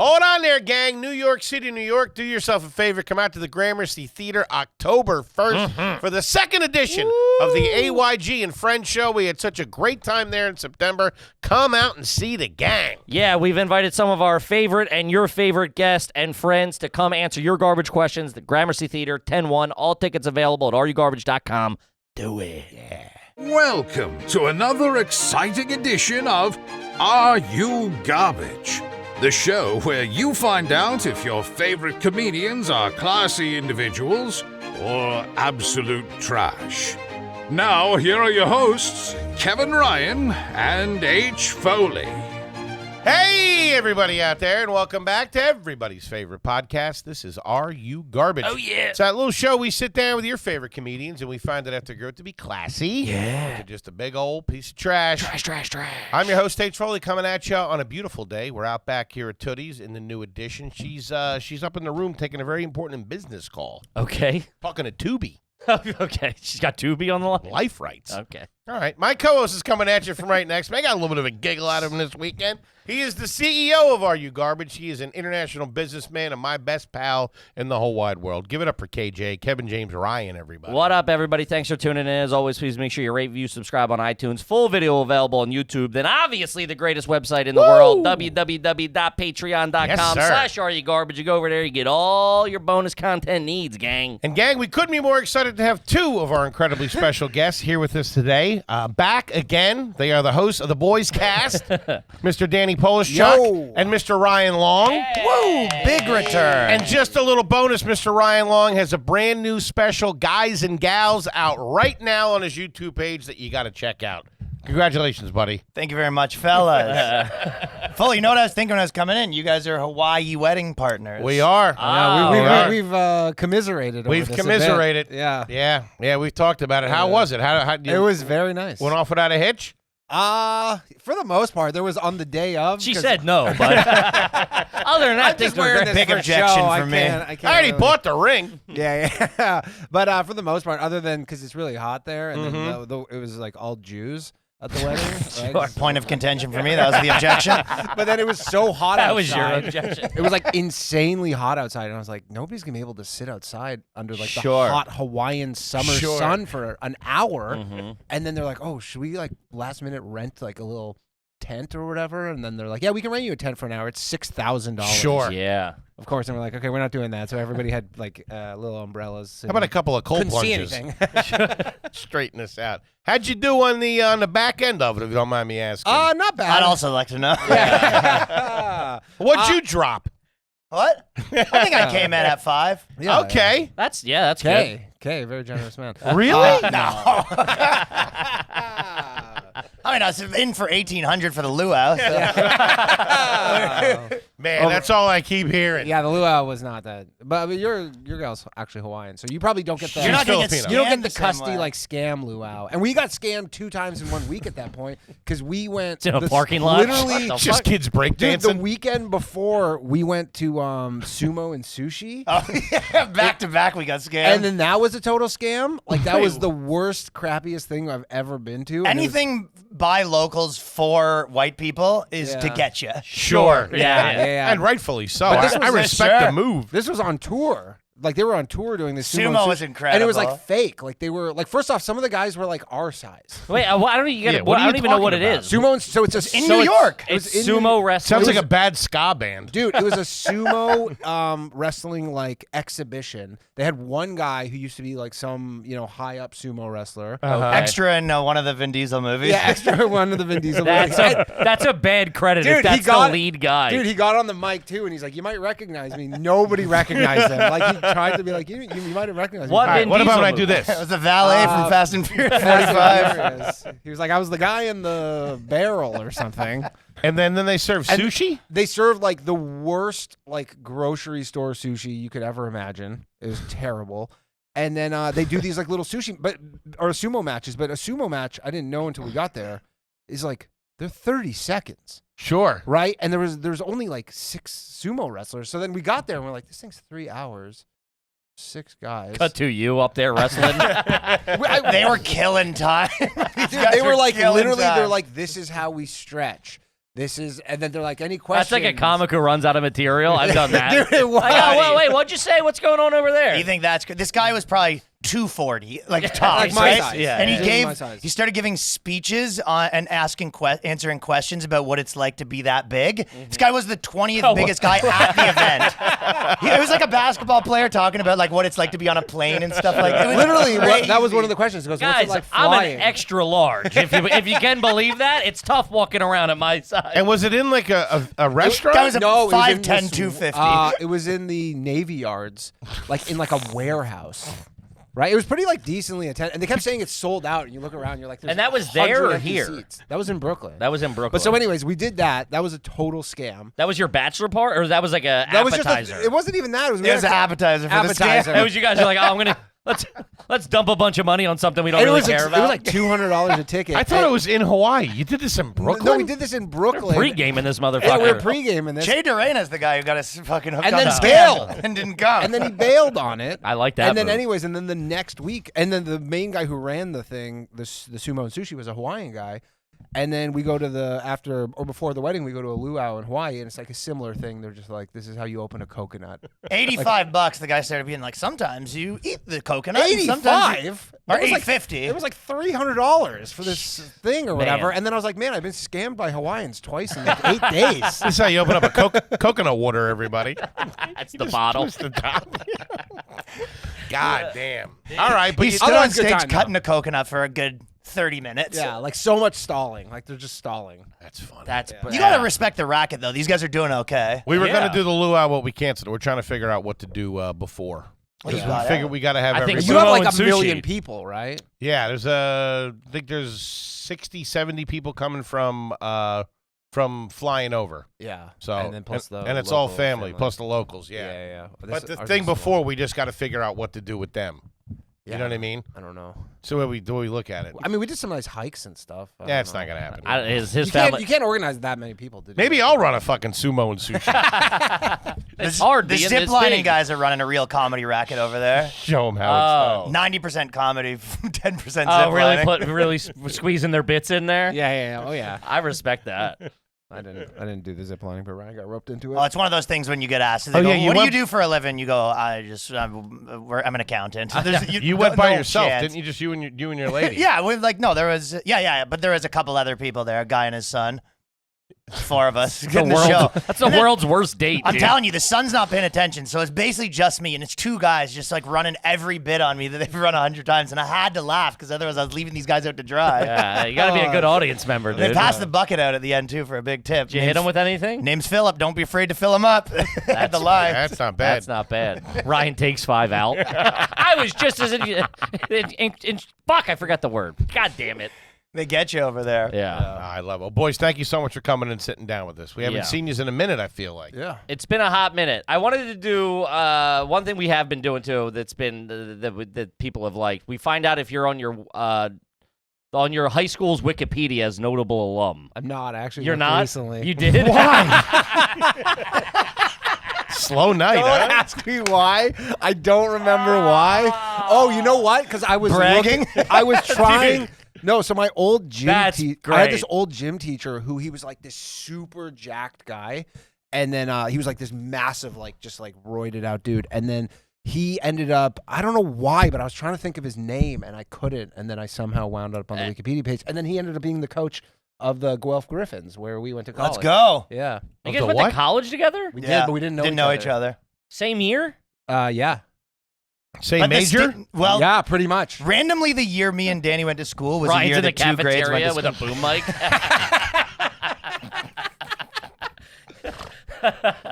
Hold on there, gang. New York City, New York. Do yourself a favor. Come out to the Gramercy Theater October 1st for the second edition of the AYG and Friends show. We had such a great time there in September. Come out and see the gang. Yeah, we've invited some of our favorite and your favorite guests and friends to come answer your garbage questions. The Gramercy Theater, 10-1. All tickets available at areyogarbage.com. Do it. Yeah. Welcome to another exciting edition of Are You Garbage? The show where you find out if your favorite comedians are classy individuals or absolute trash. Now, here are your hosts, Kevin Ryan and H. Foley. Hey, everybody out there, and welcome back to everybody's favorite podcast. This is Are You Garbage? Oh, yeah. It's that little show we sit down with your favorite comedians, and we find that after grow to be classy. Yeah. To just a big old piece of trash. Trash. I'm your host, H. Foley, coming at you on a beautiful day. We're out back here at Tootie's in the new edition. She's up in the room taking a very important business call. Okay. Talking to Tubi. Okay. She's got Tubi on the line? Life rights. Okay. All right. My co-host is coming at you from right next. I got a little bit of a giggle out of him this weekend. He is the CEO of Are You Garbage. He is an international businessman and my best pal in the whole wide world. Give it up for KJ, Kevin James Ryan, everybody. What up, everybody? Thanks for tuning in. As always, please make sure you rate, review, subscribe on iTunes. Full video available on YouTube. Then, obviously, the greatest website in the world, www.patreon.com/areyougarbage. You go over there, you get all your bonus content needs, gang. And, gang, we couldn't be more excited to have two of our incredibly special guests here with us today. Back again. They are the hosts of the Boyscast, Mr. Danny Polishchuk and Mr. Ryan Long. Hey. Woo! Big return. And just a little bonus, Mr. Ryan Long has a brand new special, Guys and Gals, out right now on his YouTube page that you got to check out. Congratulations, buddy. Thank you very much, fellas. Foley, you know what I was thinking when I was coming in? You guys are Hawaii wedding partners. We are. We've commiserated over We've this commiserated. a bit. Yeah. Yeah, we've talked about it. How was it? How It was very nice. went off without a hitch? For the most part, there was on the day of. She said no, but other than that, things were great. Big objection for me. I already bought the ring. Yeah. But for the most part, other than because it's really hot there, and then it was like all Jews at the wedding. Right? Point of contention for me. That was the objection. But then it was so hot That outside. was your objection. It was like insanely hot outside, and I was like, nobody's gonna be able to sit outside under like the Sure. hot Hawaiian summer Sure. sun for an hour. And then they're like, oh, should we like last minute rent like a little tent or whatever? And then they're like, yeah, we can rent you a tent for an hour. It's $6,000. Sure. Yeah. Of course, and we're like, okay, we're not doing that. So everybody had like little umbrellas. How about a couple of cold Couldn't see plunges? anything. Straighten this out. How'd you do on the back end of it, if you don't mind me asking? Not bad. I'd also like to know. What'd you drop? What? I think I came in at 5. Yeah, Okay. That's good. Okay, very generous man. Really? No. I mean, I was in for $1,800 for the luau. So. Man, that's all I keep hearing. Yeah, the luau was not that. But your girl's actually Hawaiian, so you probably don't get the. You're not going to get Filipino. You don't scammed get the same custy way. like scam luau, and we got scammed 2 times in 1 week at that point because we went In a parking lot? Literally, What the Just kids dude, the breakdancing. weekend before we went to sumo and sushi, Oh, yeah, back to back, we got scammed. and then that was a total scam. Like that was the worst, crappiest thing I've ever been to. And it was- anything by locals for white people is to Yeah. get you. Sure. Yeah. And rightfully so. But this I was- respect sure. the move. This was on tour. Like they were on tour doing this sumo. Sumo and was sushi, and it was incredible. like fake. Like they were like first off, some of the guys were like our size. Wait, I don't even get Yeah, it. what are I you don't even know what it talking is. Sumo, and so it's a In so New it's- York. it was It's in sumo wrestling. Sounds like a bad ska band. Dude, it was a sumo wrestling like exhibition. They had one guy who used to be like some high up sumo wrestler. Uh-huh. Extra in one of the Vin Diesel movies. Yeah, extra one of the Vin Diesel. That's movies. that's a bad credit Dude, if that's he got- the lead guy. Dude, he got on the mic too, and he's like, "You might recognize me." Nobody recognized him. Like he tried to be like, "You might have recognized me." What All right, Vin what about Diesel when I do movie? this? It was the valet from Fast and Furious 45. He was like, "I was the guy in the barrel or something." And then they serve And sushi? They served like the worst like grocery store sushi you could ever imagine. It was terrible. And then they do these like little sushi or sumo matches. But a sumo match, I didn't know until we got there, is like they're 30 seconds. Sure. Right? And there was only like 6 sumo wrestlers. So then we got there and we're like, this thing's 3 hours. 6 guys. Cut to you up there wrestling. They were killing time. Dude, they were like, literally, they're like, this is how we stretch. and then they're like, any questions? That's like a comic who runs out of material. I've done that. Dude, it was. Like, oh, wait, what'd you say? What's going on over there? You think that's good? This guy was probably 240, like tops, like my right? size. Yeah. And He's he my size. started giving speeches and answering questions about what it's like to be that big. This guy was the 20th biggest guy at the event. It was like a basketball player talking about like what it's like to be on a plane and stuff like that. Literally, that was one of the questions. He goes, Guys, what's it like I'm flying? an extra large. If you can believe that, it's tough walking around at my size. And was it in like a restaurant? Guy was a No, it was in 5'10", this, 250. It was in the Navy Yards, like in like a warehouse. Right, it was pretty like decently attended, and they kept saying it's sold out. And you look around, you're like, "There's And that was there 100 or empty here? seats. That was in Brooklyn. That was in Brooklyn. But so, anyways, we did that. That was a total scam. That was your bachelor part, or that was like a That was appetizer? just. It wasn't even that. It was. It was an appetizer for the scam. It was you guys are like, oh, I'm gonna let's dump a bunch of money on something we don't really care about. It was like $200 a ticket. I thought it was in Hawaii. You did this in Brooklyn? No, we did this in Brooklyn. Pre-gaming this motherfucker. Yeah, we were pre-gaming this. Jay Durena's the guy who got us fucking hooked And on then the bailed. scam and didn't come. And then he bailed on it. I like that And then, move. anyways, and then the next week, and then the main guy who ran the thing, the sumo and sushi, was a Hawaiian guy. And then we go to before the wedding, we go to a luau in Hawaii, and it's like a similar thing. They're just like, this is how you open a coconut. $85. The guy started being like, sometimes you eat the coconut. and sometimes you- 85? Or It was $850. It was like $300 for this thing or whatever. Man. And then I was like, man, I've been scammed by Hawaiians twice in like 8 days. This is how you open up a coconut water, everybody. That's the bottle. Twist the top. God damn. All right, but He you, stood on Otherwise, good stage time, cutting a coconut for a good 30 minutes. Yeah, like so much stalling. Like they're just stalling. that's funny. That's You gotta respect the racket, though. These guys are doing okay. We were Yeah. going to do the luau, but we canceled it. We're trying to figure out what to do before. What do you We got, figured we got to have I think everybody. You have Sumo like and a sushi. million people, right? Yeah, I think there's 60, 70 people coming from flying over. Yeah. So and then plus the and it's all local family plus the locals. Yeah. Yeah. But the thing before, we just got to figure out what to do with them. Yeah. You know what I mean? I don't know. So what we look at it. I mean, we did some nice hikes and stuff. I Yeah, don't it's know. not gonna happen. His You family. can't organize that many people to do Maybe it. I'll run a fucking sumo and sushi. It's hard The being zip this lining big. guys are running a real comedy racket over there. Show them how it's done. 90% comedy, 10% zip Oh, really? lining. Really squeezing their bits in there? Yeah. Oh, yeah. I respect that. I didn't do the zip lining, but Ryan got roped into it. Oh, it's one of those things when you get asked. They Oh, go, yeah, you what do went- you do for a living? You go, I'm an accountant. There's- You went by no yourself, chance. didn't you? Just you and your lady. Yeah, there was but there was a couple other people there, a guy and his son. 4 of us getting the show. That's the world's worst date, I'm dude. telling you, the son's not paying attention, so it's basically just me, and it's 2 guys just like running every bit on me that they've run 100 times, and I had to laugh because otherwise I was leaving these guys out to dry. Yeah, you gotta be a good audience member, They dude. passed the bucket out at the end too for a big tip. Did you hit him with anything? Name's Philip. Don't be afraid to fill him up. At the line. That's not bad. That's not bad. Ryan takes 5 out. I was just as fuck. I forgot the word. God damn it. They get you over there. Yeah. I love it. Well, boys, thank you so much for coming and sitting down with us. We haven't Yeah. seen you in a minute, I feel like. yeah. It's been a hot minute. I wanted to do one thing we have been doing too. That's been that people have liked. We find out if you're on your high school's Wikipedia as notable alum. I'm not actually. You're looked not. recently. You did. Slow night, Don't huh? ask me why. I don't remember why. Oh, you know what? Because I was Bragging? I was trying. No, so my old gym That's teacher, I had this great. old gym teacher who he was like this super jacked guy, and then he was like this massive, like just like roided out dude, and then he ended up, I don't know why, but I was trying to think of his name and I couldn't, and then I somehow wound up on the Wikipedia page, and then he ended up being the coach of the Guelph Griffins where we went to college. Let's go. Yeah, You Of guys the went what? to college together? we Yeah. did, but we didn't know each other. Same year? Yeah, Same But the major? well, yeah, pretty much. randomly the year me and Danny went to school was the Ryan's year in the that 2 grades went cafeteria to with a school. boom mic.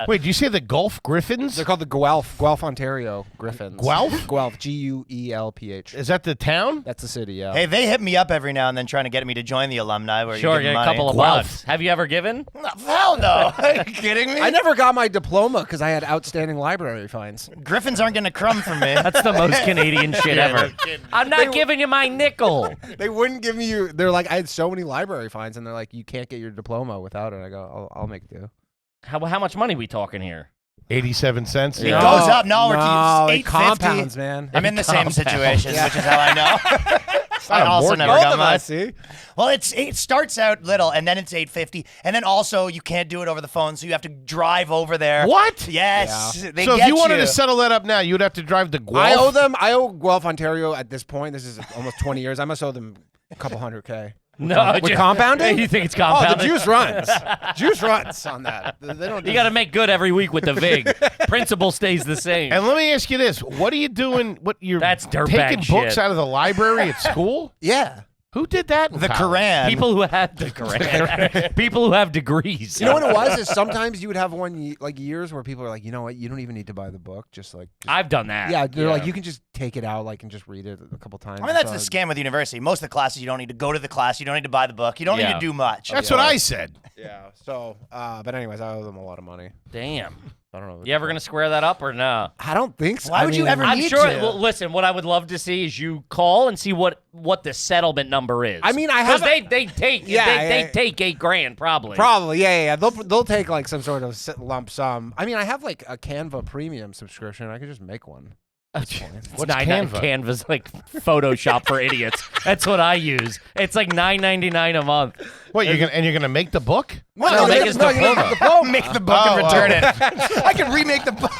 Wait, did you say the Gulf Griffins? They're called the Guelph, Ontario Griffins. Guelph? Guelph, Guelph. Is that the town? That's the city, yeah. Hey, they hit me up every now and then trying to get me to join the alumni where Sure, you give get a money. couple of Guelph. bucks. Have you ever given? No, hell no. Are you kidding me? I never got my diploma because I had outstanding library fines. Griffins aren't getting a crumb from me. That's the most Canadian shit ever. I'm not giving you my nickel. They wouldn't give me they're like, I had so many library fines, and they're like, you can't get your diploma without it. I go, I'll make do. How much money we talking here? 87 cents? It goes up. No, we're no, to it 850. compounds, man. I'm in the same Compounds. situation, which is how I know. I also never Both got of mine. us, see? Well, it starts out little, and then it's $8.50, and then also you can't do it over the phone, so you have to drive over there. What? Yes. They So get if you wanted to settle that up now, you'd have to drive to Guelph. I owe Guelph, Ontario at this point. This is almost 20 years. I must owe them a couple $100K. No, With compounding? You think it's Oh, compounding? the juice runs. Juice runs on that. They don't. You got to make good every week with the VIG. Principle stays the same. And let me ask you this: what are you doing? What you're That's dirtbag taking books shit. out of the library at school? Yeah. Who did that? in the college? Quran. People who have people who have degrees. You know what it was? Is sometimes you would have years where people are like, you know what? You don't even need to buy the book. Just I've done that. yeah, they're like, you can just take it out, and just read it a couple times. I mean, that's the scam with university. Most of the classes, you don't need to go to the class. You don't need to buy the book. You don't need Yeah. to do much. That's what I said. Yeah. So, but anyways, I owe them a lot of money. Damn. I don't know. You ever gonna square that up or no? I don't think so. Why would you ever I'm need sure. to? Well, listen, what I would love to see is you call and see what the settlement number is. I mean, I because have they take they take $8,000 probably. Probably, yeah. They'll take like some sort of lump sum. I mean, I have like a Canva premium subscription. I could just make one. What's Canva? Canva's like Photoshop for idiots. That's what I use. It's like $9.99 a month. What you're gonna make the book? No, make his diploma. Make the book and return it. I can remake the book.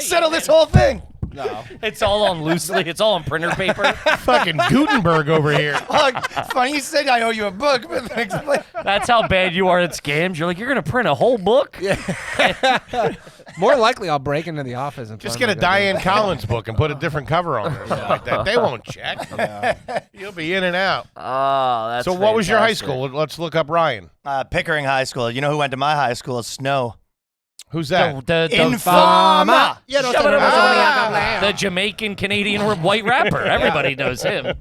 Settle this whole thing. No. It's all on loosely. It's all on printer paper. Fucking Gutenberg over here. Oh, funny you said I owe you a book, but explain. That's how bad you are at scams. You're like, you're gonna print a whole book? Yeah. More likely, I'll break into the office and Just find get a like Diane Collins book and put a different cover on it or something like that. They won't check. You'll be in and out. Oh, that's So what was your high fantastic. school? Let's look up Ryan. Pickering High School. You know who went to my high school? Snow. Who's that? The Infama. the Jamaican Canadian white rapper. Everybody knows him.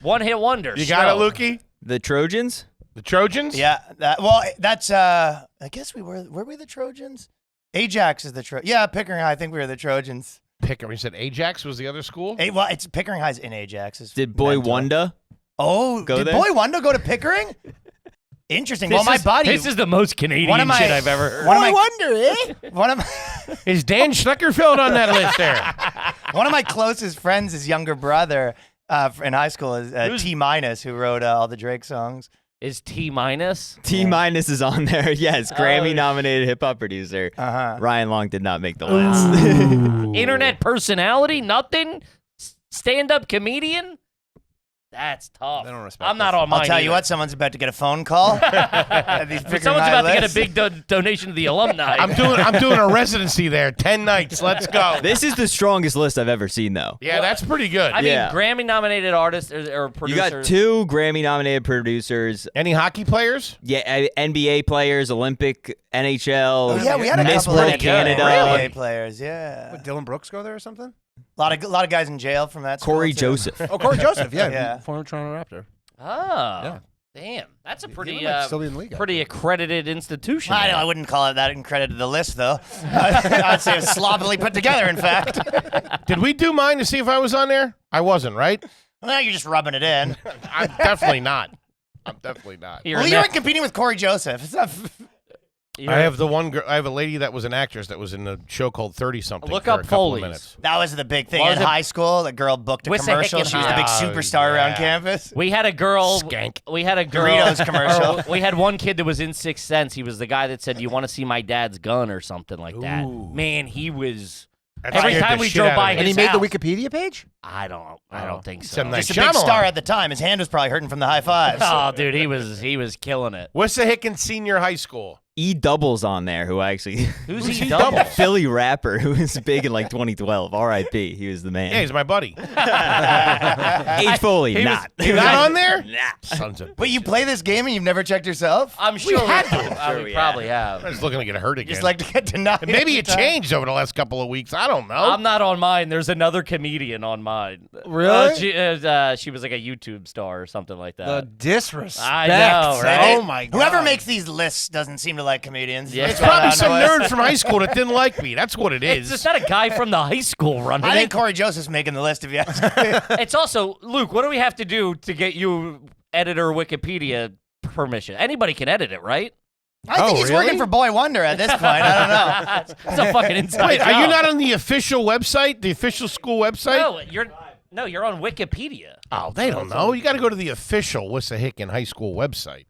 One hit wonder. You got it, Snow. Lukey? The Trojans? The Trojans? Yeah. That's. I guess we were we the Trojans? Ajax is the Trojans. Yeah, Pickering High. I think we were the Trojans. Pickering. You said Ajax was the other school? Well, it's Pickering High's in Ajax. Did Boy Wonder? Oh, Go did there? Boy Wonder go to Pickering? Interesting. This Well, my is- buddy. This is the most Canadian One of my- shit I've ever heard. one of my- Wonder, eh? one of my, Is Dan Schleckerfeld on that list there? one of my closest friends, his younger brother in high school, is T minus, who wrote all the Drake songs. Is T minus? T minus is on there. Yes, Grammy nominated hip hop producer. Uh-huh. Ryan Long did not make the list. Internet personality? Nothing? Stand up comedian? That's tough. They don't respect I'm not us. on mine. I'll tell you either. what, someone's about to get a phone call. These Pickering Someone's High about to get a lists. big donation to the alumni. I'm doing a residency there. 10 nights. Let's go. This is the strongest list I've ever seen, though. Yeah, that's pretty good. I mean, Yeah. Grammy nominated artists or You producers. got 2 Grammy nominated producers. Any hockey players? Yeah, NBA players, Olympic, NHL, Oh, yeah, we had a Miss couple World of Canada. NBA players. Yeah, Would Dylan Brooks go there or something? a lot of guys in jail from that. school, Corey too. Joseph. Oh, Corey Joseph. Yeah, Yeah. former Toronto Raptor. Oh, Yeah. damn. That's a He pretty, might still be in the league, pretty accredited institution. I know, I wouldn't call it that in credit to the list, though. I'd say it's sloppily put together, in fact. Did we do mine to see if I was on there? I wasn't, right? Well, you're just rubbing it in. I'm definitely not. I'm definitely not. You're Well, a you ne- weren't competing with Corey Joseph. It's not you're- I have the one girl. I have a lady that was an actress that was in a show called 30 something. Look for up a couple of Foley's. minutes. That was the big thing Was in it- high school. The girl booked a commercial. Wissahickon She was the big High. superstar around Yeah. campus. We had a girl. Skank. We had a girl. Doritos commercial. We had one kid that was in Sixth Sense. He was the guy that said, "Do you want to see my dad's gun?" or something like that. Ooh. Man, he was. That Every scared time the we shit drove out of by me. And he his made the house- Wikipedia page? I don't think so. Some nice Just a big Shyamalan. star at the time. His hand was probably hurting from the high fives. Oh, dude, he was killing it. Wissahickon Senior High School. E Doubles on there, who actually Who's he double? Philly rapper who was big in like 2012. R.I.P. He was the man. Yeah, he's my buddy. H Foley, he was- not. You're not on there? Nah. Sons of But you play this game and you've never checked yourself? I'm sure we Sure we we probably I have. was looking to get hurt again. Just like to get denied. And maybe every it time. changed over the last couple of weeks. I don't know. I'm not on mine. There's another comedian on mine. Really? She was like a YouTube star or something like The that. disrespect. I know, right? Oh my god. Whoever makes these lists doesn't seem to like comedians. Yeah. That's It's what probably I some know. nerd from high school that didn't like me. That's what it It's is. just not a guy from the high school running I it. think Corey Joseph's making the list, if you ask me. It's also, Luke, what do we have to do to get you editor Wikipedia permission? Anybody can edit it, right? I think he's really? working for Boy Wonder at this point. I don't know. It's a fucking inside Wait, are job. you not on the official website, the official school website? No, No, you're on Wikipedia. Oh, they don't know. You got to go to the official Wissahickon High School website.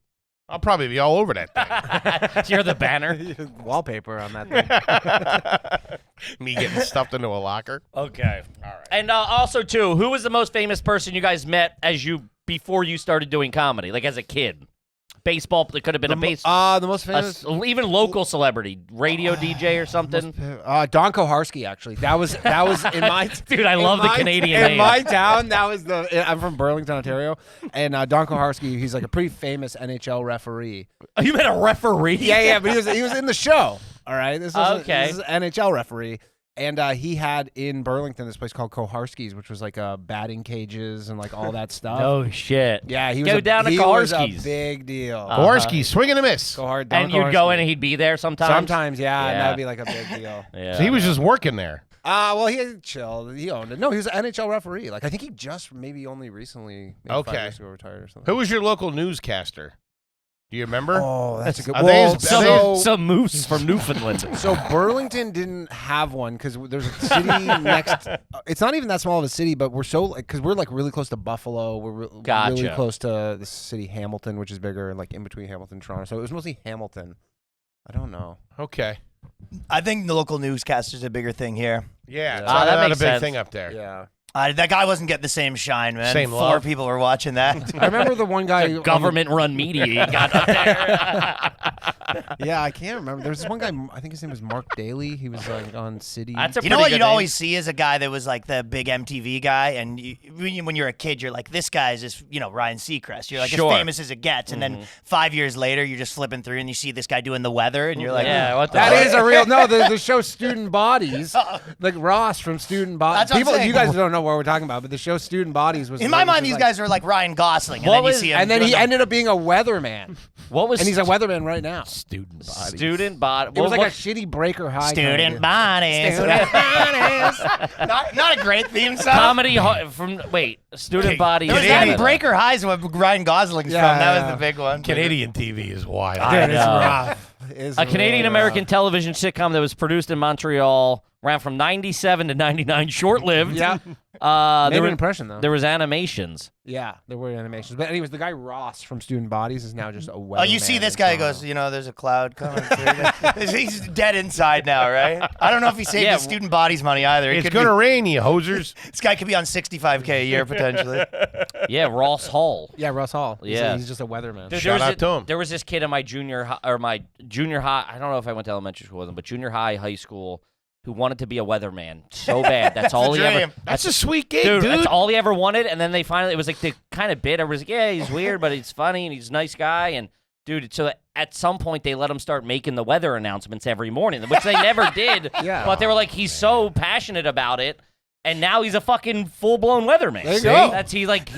I'll probably be all over that thing. You're the banner. Wallpaper on that thing. Me getting stuffed into a locker. Okay. All right. And also, too, who was the most famous person you guys met before you started doing comedy, like as a kid? Baseball. It could have been a baseball. The most famous, even local celebrity, radio DJ or something. Don Koharski, actually. That was in my Dude, I love the Canadian in name. my town. That was I'm from Burlington, Ontario, and Don Koharski, he's like a pretty famous NHL referee. You met a referee? Yeah, but he was in the show. All right, this is an NHL referee. And he had in Burlington this place called Koharski's, which was like batting cages and like all that stuff. Oh shit! Yeah, he was Go down to he was a Koharski's. big deal. Koharski, swing and a miss. And you'd go in and he'd be there sometimes? Sometimes, yeah, and that'd be like a big deal. Yeah. So he was just working there. Well, he chilled. He owned it. No, he was an NHL referee. Like I think he just maybe only recently 5 years ago retired or something. Who was your local newscaster? Do you remember? Oh, that's a good Are one. Some moose from Newfoundland. So Burlington didn't have one because there's a city next. It's not even that small of a city, but we're so because we're like really close to Buffalo. We're really close to the city Hamilton, which is bigger, and like in between Hamilton and Toronto. So it was mostly Hamilton. I don't know. Okay. I think the local newscaster's a bigger thing here. Yeah, it's that not a makes big sense. thing up there. Yeah. That guy wasn't getting the same shine, man. Same 4 love. people were watching that. I remember the one guy. Government-run media you got up there. Yeah, I can't remember. There was this one guy. I think his name was Mark Daly. He was like on City. That's a You know pretty what good you'd name. always see is a guy that was like the big MTV guy, and when you're a kid, you're like, this guy's just, Ryan Seacrest. You're like Sure. as famous as it gets, and then 5 years later, you're just flipping through and you see this guy doing the weather, and you're like, Yeah, what the That fuck? is a real the show Student Bodies, like Ross from Student Bodies. That's what I'm People, saying. you guys don't know what we're talking about, but the show Student Bodies was In my mind, these guys are like Ryan Gosling, and What then was- you see him. and then doing he the- ended up being a weatherman, What was and he's a weatherman right now. Student body. student body? It was like a shitty Breaker High Student bodies. bodies. not a great theme song. comedy student body. There was Canadian. that Breaker Highs what Ryan Gosling's Yeah, from. That yeah. was the big one. Canadian TV is wild. I It's know. rough. It's A Canadian-American really television sitcom that was produced in Montreal, ran from 97 to 99, short-lived. Yeah. There Made an were- impression though. There was animations. Yeah, there were animations. But anyways, the guy Ross from Student Bodies is now just a weatherman. Oh, you see this guy goes, there's a cloud coming through. He's dead inside now, right? I don't know if he saved Yeah. his student bodies money either. It It's could going to rain, you hosers. this guy could be on $65K a year potentially. Yeah, Ross Hall. Yeah, Ross Hall. Yeah. He's just a weatherman. Dude, Shout there was out to him. There was this kid in my junior high, I don't know if I went to elementary school with him, but junior high school, who wanted to be a weatherman so bad. That's all he ever. dream. That's a sweet gig, Dude, dude. that's all he ever wanted. And then they finally, it was like the kind of bit. I was like, yeah, he's weird, but he's funny and he's a nice guy. And dude, so at some point they let him start making the weather announcements every morning, which they never did. Yeah. But they were like, he's so passionate about it. And now he's a fucking full-blown weatherman. There you go. He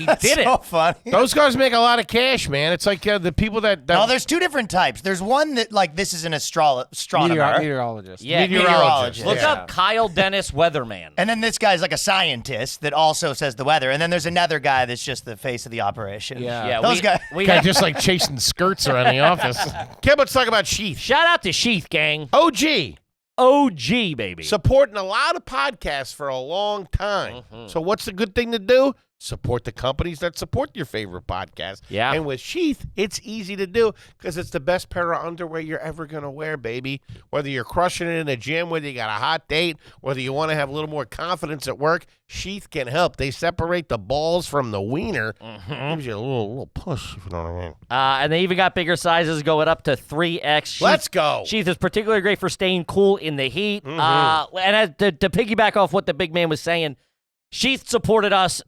That's did so it. funny. Those guys make a lot of cash, man. It's like the people that No, there's 2 different types. There's one that like this is an astronomer. Meteorologist. Yeah, Meteorologist. Look Yeah. up Kyle Dennis Weatherman. And then this guy's like a scientist that also says the weather. And then there's another guy that's just the face of the operation. Yeah. Yeah, Those guys. we guy had, just like chasing skirts around the office. Okay, let's talk about Sheath. shout out to Sheath Gang. OG. OG, baby. Supporting a lot of podcasts for a long time. So what's the good thing to do? Support the companies that support your favorite podcast. Yeah. And with Sheath, it's easy to do because it's the best pair of underwear you're ever going to wear, baby. Whether you're crushing it in the gym, whether you got a hot date, whether you want to have a little more confidence at work, Sheath can help. They separate the balls from the wiener. Gives you a little push, if you know what I mean. And they even got bigger sizes going up to 3X. Sheath, Let's go. Sheath is particularly great for staying cool in the heat. To piggyback off what the big man was saying, Sheath supported us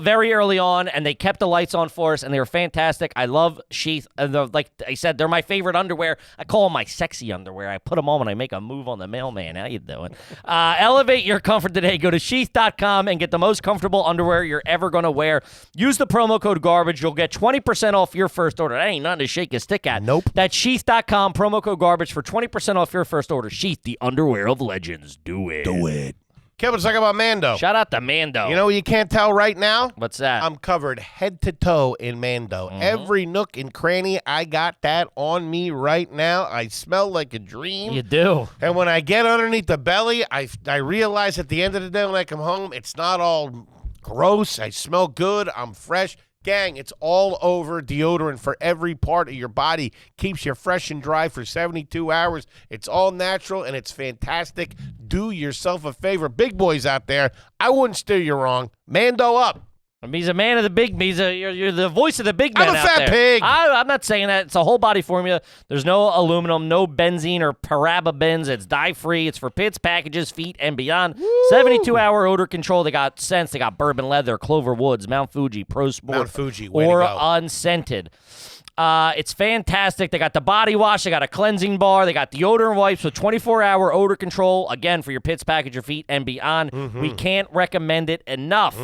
very early on, and they kept the lights on for us, and they were fantastic. I love Sheath. And like I said, they're my favorite underwear. I call them my sexy underwear. I put them on when I make a move on the mailman. How you doing? Elevate your comfort today. Go to sheath.com and get the most comfortable underwear you're ever going to wear. Use the promo code GARBAGE. You'll get 20% off your first order. That ain't nothing to shake a stick at. Nope. That's sheath.com, promo code GARBAGE for 20% off your first order. Sheath, the underwear of legends. Do it. Do it. Kevin, let's talk about Mando. Shout out to Mando. You know what you can't tell right now? What's that? I'm covered head to toe in Mando. Every nook and cranny, I got that on me right now. I smell like a dream. You do. And when I get underneath the belly, I realize at the end of the day when I come home, it's not all gross. I smell good. I'm fresh. Gang, it's all over deodorant for every part of your body. Keeps you fresh and dry for 72 hours. It's all natural, and it's fantastic. Do yourself a favor. Big boys out there, I wouldn't steer you wrong. Mando up. He's a man of the big. You're the voice of the big man I'm a out fat there. pig. I'm not saying that. It's a whole body formula. There's no aluminum, no benzene or parabens. It's dye-free. It's for pits, packages, feet, and beyond. 72-hour odor control. They got scents. They got bourbon leather, Clover Woods, Mount Fuji, Pro Sport, Mount Fuji, way or to go. unscented. It's fantastic. They got the body wash. They got a cleansing bar. They got deodorant wipes with 24-hour odor control. Again, for your pits, package, your feet, and beyond. We can't recommend it enough.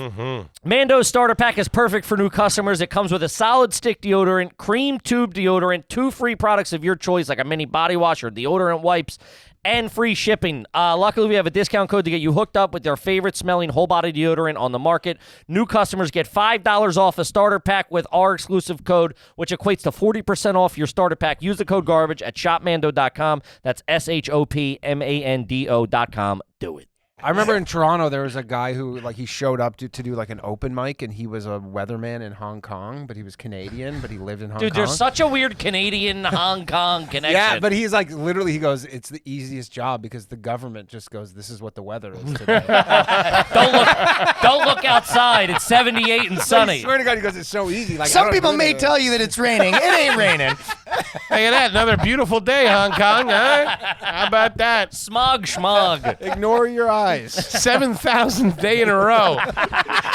Mando's starter pack is perfect for new customers. It comes with a solid stick deodorant, cream tube deodorant, 2 free products of your choice, like a mini body wash or deodorant wipes, and free shipping. Luckily, we have a discount code to get you hooked up with their favorite smelling whole body deodorant on the market. New customers get $5 off a starter pack with our exclusive code, which equates to 40% off your starter pack. Use the code garbage at shopmando.com. That's shopmando.com. Do it. I remember in Toronto there was a guy who he showed up to do like an open mic, and he was a weatherman in Hong Kong, but he was Canadian, but he lived in Hong Kong. Dude, there's such a weird Canadian-Hong Kong connection. Yeah, but he's like literally he goes, it's the easiest job because the government just goes, this is what the weather is today. Don't look outside. It's 78 and I sunny. swear to God, he goes, it's so easy. Like, Some people may tell you that it's raining. It ain't raining. Look at that. Another beautiful day, Hong Kong. Huh? How about that? Smog schmog. Ignore your eyes. 7,000th day in a row.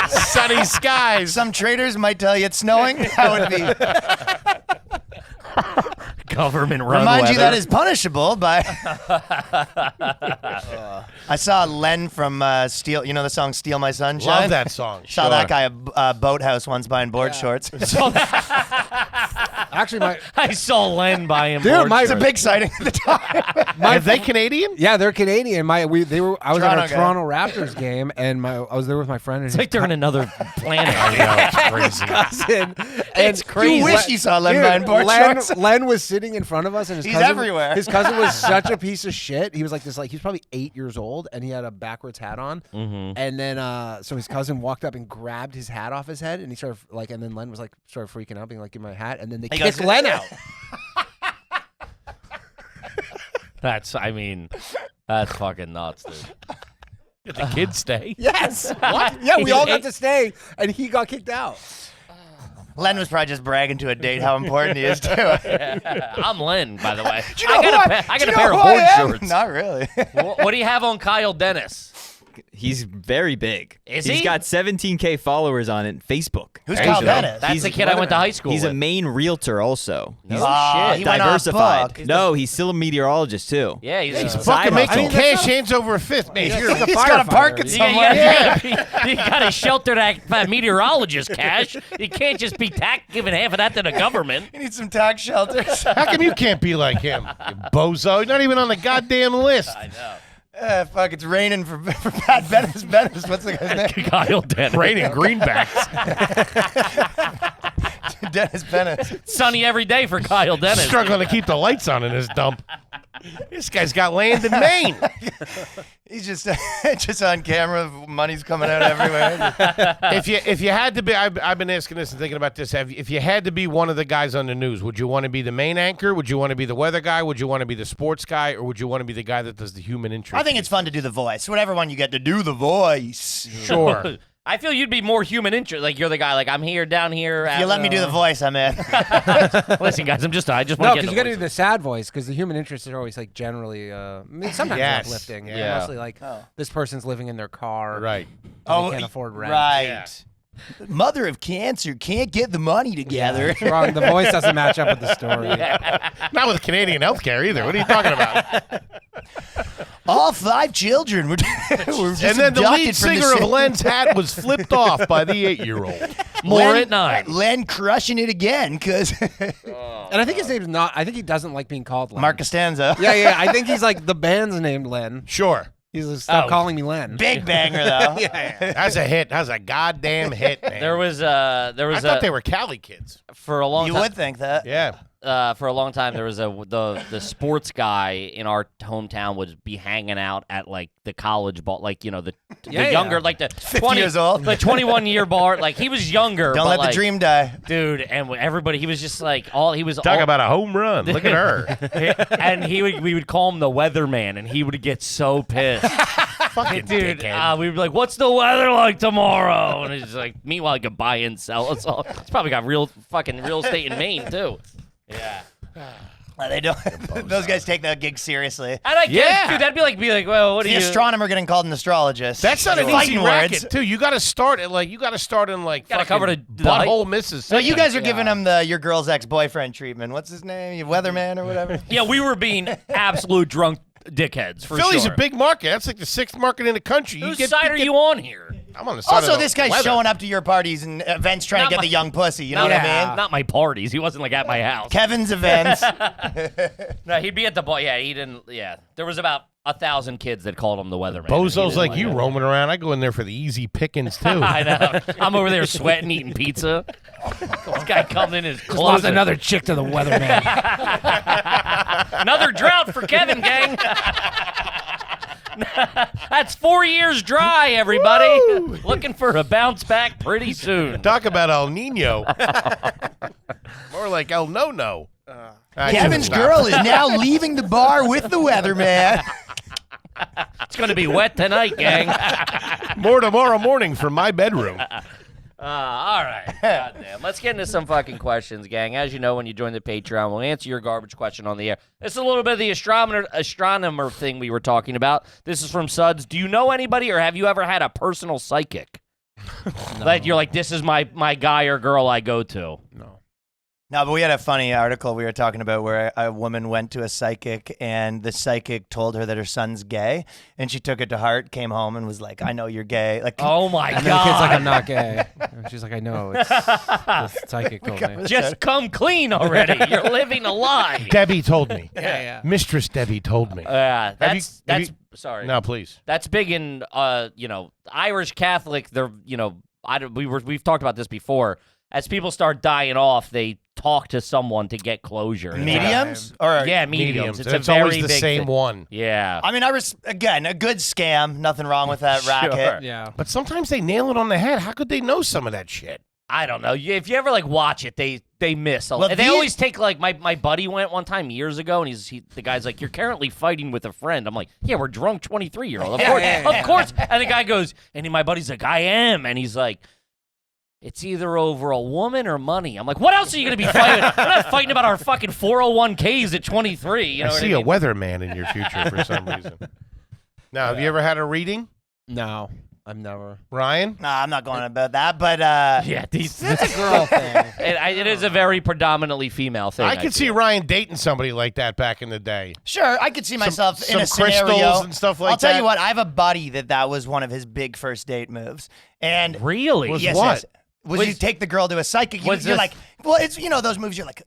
Sunny skies. Some traders might tell you it's snowing. That would be. Government run Remind weather. you that is punishable by. I saw Len from Steel. You know the song "Steal My Sunshine." Love that song. Saw Sure. that guy at a boathouse once buying board shorts. Actually, I saw Len buy him. Dude, board my- It's a shorts. big sighting at the time. Are they Canadian? yeah, they're Canadian. I was at Toronto a guy. Toronto Raptors game, and I was there with my friend and It's like they're in another planet. It's crazy. cousin. It's crazy. You wish you saw Len Dude, buying board shorts. Len was sitting in front of us, and his He's cousin, everywhere. His cousin was such a piece of shit. He was like this, he was probably 8 years old, and he had a backwards hat on. And then, so his cousin walked up and grabbed his hat off his head, and he started and then Len was started freaking out, being like, "Give me my hat," and then they kicked goes, Len out. That's fucking nuts, dude. Did the kids stay? Yes. What? Yeah, we all got to stay, and he got kicked out. Len was probably just bragging to a date how important he is too. I'm Len, by the way. Do you know I got a pair of board shorts. Not really. What do you have on Kyle Dennis? He's very big. Is He's he? got 17K followers on Facebook. Who's Kyle Dennis? That's the kid I went to high school He's with. a Maine realtor also. He's shit. He went off diversified. book. No, he's still a meteorologist too. Yeah, he's He's a fucking making I mean, that's cash hands over a fifth, mate. You're He's got to park it You somewhere. got to shelter that meteorologist cash. You can't just be giving half of that to the government. You need some tax shelters. How come you can't be like him, you bozo? You're not even on the goddamn list. I know. Fuck, it's raining for Pat Bennis. What's the guy's name? Kyle Dennis. Raining greenbacks. Dennis Bennis. Sunny every day for Kyle Dennis. Struggling to keep the lights on in his dump. This guy's got land in Maine. He's just on camera. Money's coming out everywhere. If you had to be, I've been asking this and thinking about this. If you had to be one of the guys on the news, would you want to be the main anchor? Would you want to be the weather guy? Would you want to be the sports guy? Or would you want to be the guy that does the human interest? I think it's fun to do the voice. Whatever one you get to do the voice. Sure. I feel you'd be more human interest. Like you're the guy. Like I'm here, down here. If you let me do the voice, I'm in. Listen, guys, I just No, want to because get you got to do the sad voice, because the human interests are always generally, sometimes Yes. uplifting. Yeah. They're mostly like, this person's living in their car. Right. They can't afford rent. Right. Yeah. Mother of cancer can't get the money together. It's wrong. The voice doesn't match up with the story. Not with Canadian healthcare either. What are you talking about? All 5 children were just And then the lead abducted from singer of same- Len's hat was flipped off by the 8-year-old. more Len- at 9. Len crushing it again because And I think his name's not, I think he doesn't like being called Len. Mark Costanza. Yeah. I think he's like, the band's named Len. Sure. He's like, stop Oh. calling me Len. Big banger though. That's a hit. That's a goddamn hit, man. There was I thought they were Cali kids. for a long You time. would think that. Yeah. for a long time there was the sports guy in our hometown would be hanging out at like the college ball, like the younger, like the 50 years old, the 21-year bar. Like he was younger. Don't but let the dream die, dude. And everybody, he was just like Talk about a home run. Look at her. And we would call him the weatherman, and he would get so pissed. Fucking Dude, dickhead. we'd be like, "What's the weather like tomorrow?" And he's like, "Meanwhile, he could buy and sell us all." He's probably got real estate in Maine too. Yeah. They don't. Those guys take that gig seriously. And I get, dude, that'd be like, well, what The are you? astronomer getting called an astrologist. That's not an Fighting easy words. racket, too. You got to start in Gotta fucking cover the butthole Mississippi. So you guys are giving him your girl's ex-boyfriend treatment. What's his name? Your weatherman or whatever? Yeah, we were being absolute drunk dickheads for Philly's sure. a big market. That's like the 6th market in the country. Whose side are you on here? I'm on the side Also, of the this guy's weather. showing up to your parties and events trying Not to get my- the young pussy. You know what I mean? Not my parties. He wasn't like at my house. Kevin's events. No, he'd be at the bar. Yeah, he didn't. Yeah, there was about 1,000 kids that called him the weatherman. Bozos like it. you roaming around. I go in there for the easy pickings, too. I know. I'm over there sweating, eating pizza. This guy coming in his Lost clothes. another chick to the weatherman. Another drought for Kevin, gang. That's 4 years dry, everybody. Looking for a bounce back pretty soon. Talk about El Nino. More like El No-No. Kevin's girl is now leaving the bar with the weatherman. It's going to be wet tonight, gang. More tomorrow morning from my bedroom. All right. Goddamn. Let's get into some fucking questions, gang. As you know, when you join the Patreon, we'll answer your garbage question on the air. This is a little bit of the astronomer thing we were talking about. This is from Suds. Do you know anybody or have you ever had a personal psychic? No. Like you're like, this is my guy or girl I go to. No, but we had a funny article we were talking about where a woman went to a psychic and the psychic told her that her son's gay and she took it to heart, came home and was like, I know you're gay. Like, Oh my And god. then the kid's like, I'm not gay. And she's like, I know. It's the psychic told me. Just come clean already. You're living a lie. Debbie told me. Yeah. Mistress Debbie told me. That's have you- sorry. No, please. That's big in Irish Catholic. They're we've talked about this before. As people start dying off, they talk to someone to get closure. mediums? Or Yeah, mediums. It's It's a very always the big same thing. one. Yeah. I mean, again, a good scam. Nothing wrong with that racket. Sure. Yeah. But sometimes they nail it on the head. How could they know some of that shit? I don't know. If you ever watch it, they miss a lot. Well, They always take my buddy went one time years ago, and the guy's like, "You're currently fighting with a friend." I'm like, "Yeah, we're drunk 23-year-old, of course." And the guy goes, and my buddy's like, "I am," and he's like, it's either over a woman or money. I'm like, what else are you going to be fighting? We're not fighting about our fucking 401ks at 23. You know I what see I a mean? weatherman in your future for some reason. Now, have you ever had a reading, No, I've never. Ryan? Nah, I'm not going about that, but Yeah, It's a girl thing. it is a very predominantly female thing. I could see feel. Ryan dating somebody like that back in the day. sure, I could see myself in some a scenario. crystals and stuff like I'll tell that. you what, I have a buddy that was one of his big first date moves. And Really? Was yes, what? yes. Was you take the girl to a psychic? was You're this- like, well, it's those moves. You're like,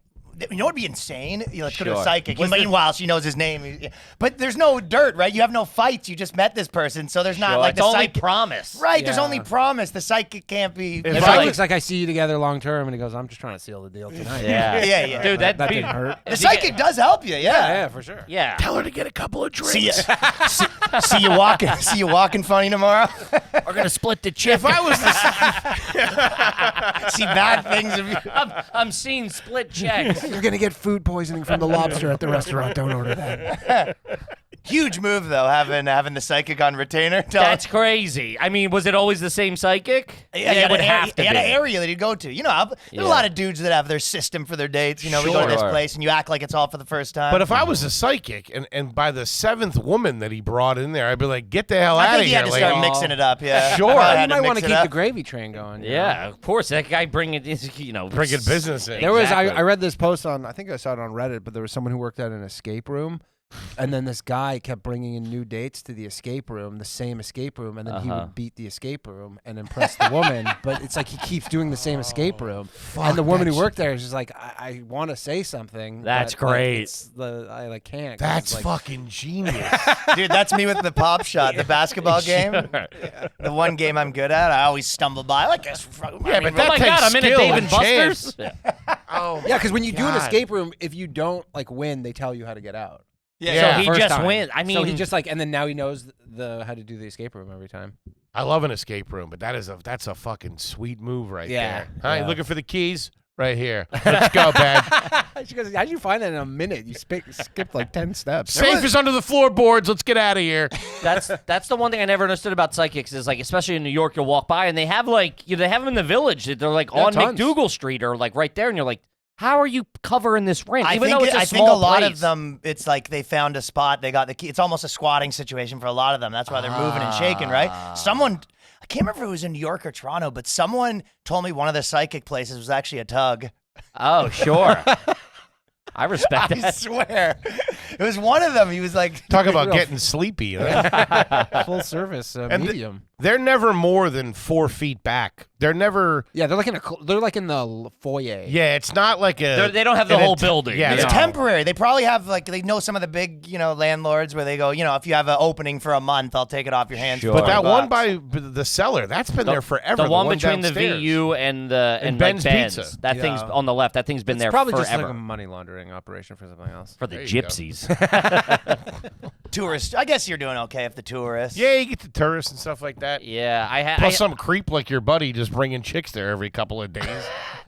you know what would be insane? You like go to a Sure. psychic. Was Meanwhile, she knows his name. But there's no dirt, right? You have no fights. You just met this person, so there's not like it's the only psychic. promise. Right, there's Yeah. only promise. The psychic can't be. If It's I like- looks like I see you together long term, and he goes, I'm just trying to seal the deal tonight. Yeah. Yeah. Dude, That that didn't hurt. The psychic does help you. Yeah, for sure. Yeah. Tell her to get a couple of drinks. See you, see you walking. See you walking funny tomorrow. We're going to split the chip. If I was the See bad things of you. I'm seeing split checks. You're gonna get food poisoning from the lobster at the restaurant. Don't order that. Huge move though, having the psychic on retainer. That's crazy. I mean, was it always the same psychic? Yeah, it would have to he had be. an area that he'd go to. You know, there's a lot of dudes that have their system for their dates. You know, we go to this Sure. place and you act like it's all for the first time. But if I was a psychic, and by the 7th woman that he brought in there, I'd be like, get the hell I out of think he here. had to lady. start mixing it up. Yeah, Sure. Probably You had might want mix to it keep up. the gravy train going. you know? Yeah, of course. That guy bringing Bringing business in. There was Exactly. I read this post on, I think I saw it on Reddit, but there was someone who worked at an escape room, and then this guy kept bringing in new dates to the escape room, the same escape room, and then he would beat the escape room and impress the woman. But it's like he keeps doing the same escape room, and the woman who worked there is just like, I want to say something. That's but, like, great. I can't. 'cause That's it's like, fucking genius. Dude, that's me with the pop shot, the basketball game. The one game I'm good at, I always stumble by. Like this. Yeah, but that Oh my takes God, I'm in a skill Dave and and Buster's. chance. Oh, Yeah, because when you do an God. escape room, if you don't like win, they tell you how to get out. Yeah. So he First just time. wins. I mean, so he just like, and then now he knows how to do the escape room every time. I love an escape room, but that's a fucking sweet move right Yeah, there. Hi, yeah. looking for the keys? Right here. Let's go, babe. She goes, how'd you find that in a minute? You skipped like 10 steps. Safe is under the floorboards. Let's get out of here. that's the one thing I never understood about psychics is like, especially in New York, you'll walk by and they have like, they have them in the Village. They're like on tons. McDougal Street or like right there, and you're like, how are you covering this rent? I Even think though it's a I small think a lot place. of them, it's like they found a spot, they got the key. It's almost a squatting situation for a lot of them. That's why they're moving and shaking, right? Someone, I can't remember if it was in New York or Toronto, but someone told me one of the psychic places was actually a tug. Oh, sure. I respect I that. swear. It was one of them. He was like, Talk about getting sleepy. Huh? Full service And medium. They're never more than 4 feet back. They're never. Yeah, they're like in the foyer. Yeah, it's not like They don't have the an whole int- building. Yeah, it's no. temporary. They probably have like, they know some of the big, landlords where they go, if you have an opening for a month, I'll take it off your hands. Sure. for But that $20. one by the cellar, that's been there forever. The one between downstairs. the VU and the And Ben's Ben's Pizza. Pizza. That Yeah. thing's on the left. That thing's been It's there probably forever. just like a money laundering operation for something else. For the There you go. gypsies. Tourists. I guess you're doing okay if the tourists. Yeah, you get the tourists and stuff like that. Yeah, Plus, some creep like your buddy just bringing chicks there every couple of days.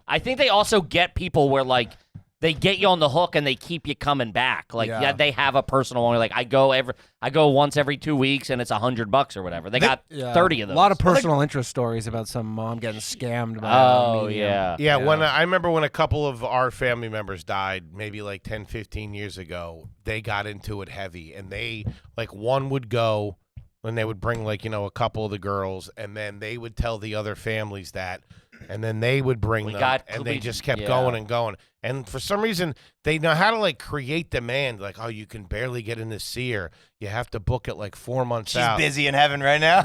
I think they also get people where like they get you on the hook and they keep you coming back. Like Yeah. they have a personal one. Like I go once every 2 weeks and it's $100 or whatever. They got 30 of A those. lot of personal interest stories about some mom getting scammed by Oh a medium. yeah. Yeah, when I remember when a couple of our family members died, maybe like 10, 15 years ago, they got into it heavy. And they, like, one would go and they would bring, like, a couple of the girls, and then they would tell the other families that, and then they would bring them, and they just kept going and going. And for some reason, they know how to, like, create demand. Like, oh, you can barely get in to see her. You have to book it, like, 4 months She's out. busy in heaven right now.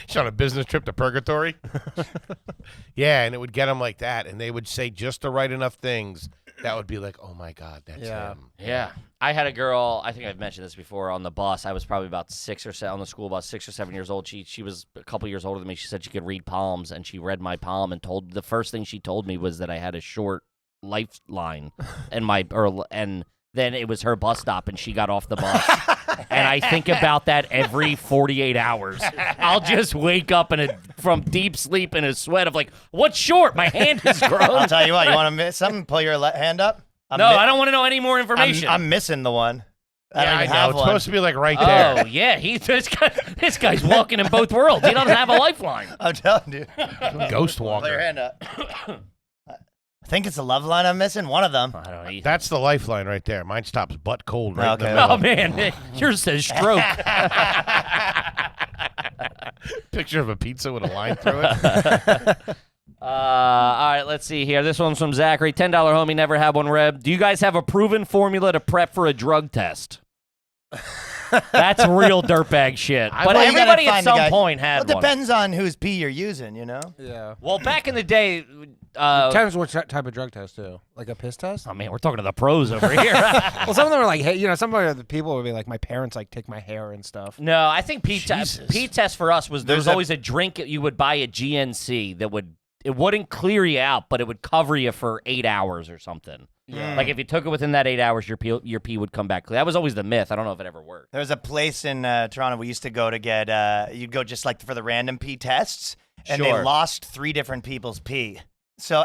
She's on a business trip to purgatory. Yeah, and it would get them like that, and they would say just the right enough things that would be like, oh my God, that's him. Yeah. I had a girl, I think I've mentioned this before, on the bus. I was probably about 6 or 7, on the school bus, 6 or 7 years old. She was a couple years older than me. She said she could read palms, and she read my palm and the first thing she told me was that I had a short lifeline and then it was her bus stop and she got off the bus. And I think about that every 48 hours. I'll just wake up from deep sleep in a sweat of like, what's short? My hand is grown. I'll tell you what. You want to miss something? Pull your hand up. I don't want to know any more information. I'm missing the one. I don't Yeah, I even know. have It's one. supposed to be like right there. Oh yeah, this guy's walking in both worlds. He doesn't have a lifeline. I'm telling you. Ghost Pull your walker. hand up. I think it's a love line I'm missing. One of them. I don't know. That's the lifeline right there. Mine stops butt cold right in the Okay. middle. Oh man, yours says stroke. Picture of a pizza with a line through it. All right, let's see here. This one's from Zachary. $10 homie, never had one, Reb. Do you guys have a proven formula to prep for a drug test? That's real dirtbag shit. But Well, you gotta everybody at find the some guy- point had Well, it one. depends on whose pee you're using, Yeah. Well, back in the day, Depends what type of drug test too. Like a piss test. oh man, we're talking to the pros over here. Well, some of them are like, hey, some of the people would be like, my parents like take my hair and stuff. No, I think pee Jesus. test for us was there was There's a- always a drink you would buy at GNC that it wouldn't clear you out, but it would cover you for 8 hours or something. Yeah. Like if you took it within that 8 hours, your pee would come back clear. That was always the myth. I don't know if it ever worked. There's a place in Toronto we used to go to get, you'd go just like for the random pee tests, and Sure. they lost 3 different people's pee. So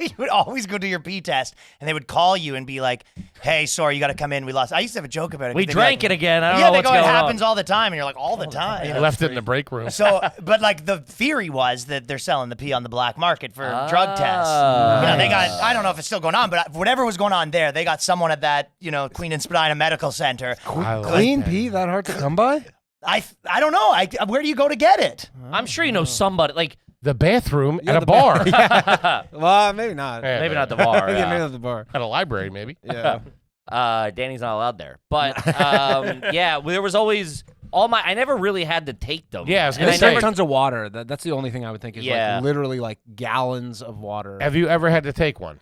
you would always go do your pee test, and they would call you and be like, hey, sorry, you got to come in. We lost. I used to have a joke about it. We drank it again. I don't Yeah, know they what's go, it going on. happens all the time, and you're like, all the time. you I know? left it in the break room. So, but like the theory was that they're selling the pee on the black market for drug tests. They got, I don't know if it's still going on, but whatever was going on there, they got someone at that, Queen and Spadina Medical Center. I like Clean that. pee that hard to come by? I don't know. Where do you go to get it? I'm sure you know somebody. Like The bathroom Yeah, at a the bar. Well, maybe not. Yeah, maybe not the bar. Maybe yeah. not the bar. At a library, maybe. Yeah. Danny's not allowed there. But yeah, there was always I never really had to take them. Yeah, I was And gonna I say- never- Tons of water. That's the only thing I would think is Yeah. like literally like gallons of water. Have you ever had to take one?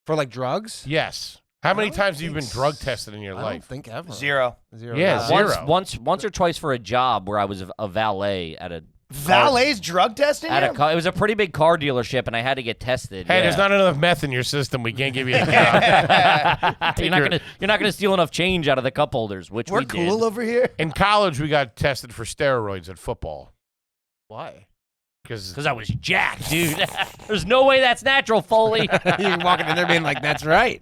For like drugs? Yes. How many don't times have you think been drug tested in your I don't life? think ever. Zero. Zero. Yeah, Yeah. zero. once or twice for a job where I was a valet at a Valets drug testing At you? it was a pretty big car dealership, and I had to get tested. Hey, yeah. there's not enough meth in your system. We can't give you a job. You're not gonna steal enough change out of the cup holders, which We're we cool did. over here. In college, we got tested for steroids at football. Why? Because I was jacked, dude. There's no way that's natural, Foley. You're walking in there being like, "That's right,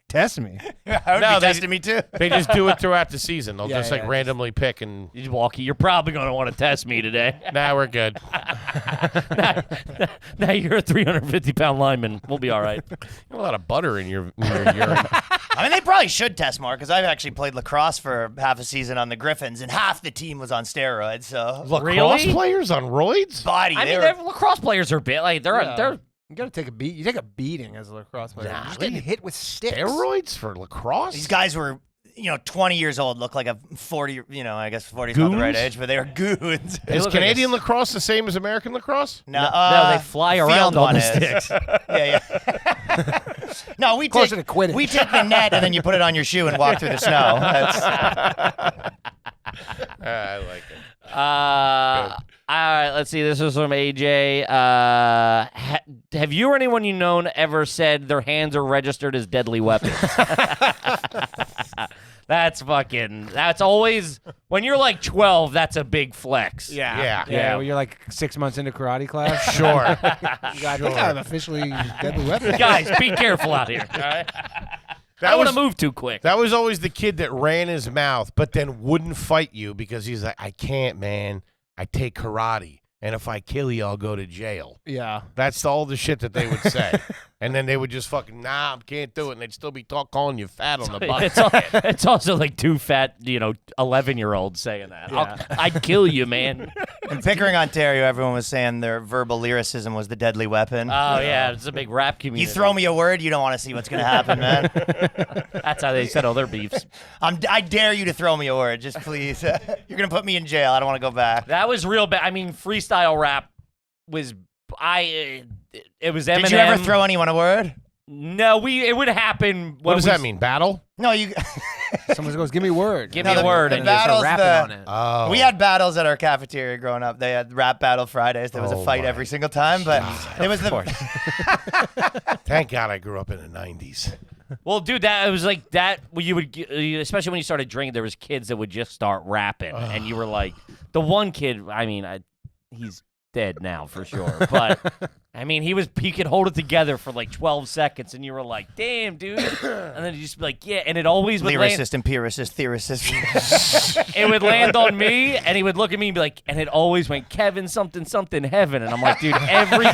test me." I would No, be they- testing me too. they just do it throughout the season. They'll Yeah, just like yeah. randomly pick and You Walkie, you're probably gonna want to test me today. nah, we're good. Now you're a 350-pound lineman. We'll be all right. You have a lot of butter in your urine. I mean, they probably should test more because I've actually played lacrosse for half a season on the Griffins, and half the team was on steroids. So Lacrosse Really? players on roids? body, I they mean, were. lacrosse players are bit like they're You gotta take a beat. You take a beating as a lacrosse player. Nah, You're just getting hit with sticks. Steroids for lacrosse? These guys were, 20 years old, look like a 40. I guess 40 is not the right Goons? age, but they were goons. Is look like Canadian lacrosse the same as American lacrosse? No, no, they fly field around on one the is. sticks. Yeah. No, we Closer take to Quidditch. we take the net and then you put it on your shoe and walk through the snow. That's, I like it. All right, let's see. This is from AJ. Have you or anyone you known ever said their hands are registered as deadly weapons? That's always, when you're like 12, that's a big flex. Yeah. Yeah, well, you're like 6 months into karate class. Sure. I think I'm officially deadly weapon. Guys, be careful out here. All right? I don't want to move too quick. That was always the kid that ran his mouth, but then wouldn't fight you because he's like, I can't, man. I take karate. And if I kill you, I'll go to jail. Yeah. That's all the shit that they would say. And then they would just fucking, nah, I can't do it. And they'd still be calling you fat on the butt. It's also like two fat, 11-year-olds saying that. I'd kill you, man. in Pickering, Ontario, everyone was saying their verbal lyricism was the deadly weapon. Oh, yeah, it's a big rap community. You throw me a word, you don't want to see what's going to happen, man. That's how they settle their beefs. I dare you to throw me a word, just please. You're going to put me in jail. I don't want to go back. That was real bad. I mean, freestyle rap was, it was Eminem. Did you ever throw anyone a word? No, it would happen. What does that mean? Battle? No, you. Someone goes, give me a word. Give me a word. The And battles, rapping on it. Oh. we had battles at our cafeteria growing up. They had rap battle Fridays. There was Oh a fight my every single time, but it was the. Thank God I grew up in the 90s. Well, dude, it was like that. You would, especially when you started drinking, there was kids that would just start rapping, and you were like, the one kid. I mean, he's dead now for sure, but I mean, he could hold it together for like 12 seconds, and you were like, damn, dude. And then you just be like, yeah, and it always would land. Lyricist, empiricist, theorist. It would land on me, and he would look at me and be like, and it always went, Kevin something something heaven, and I'm like, dude, every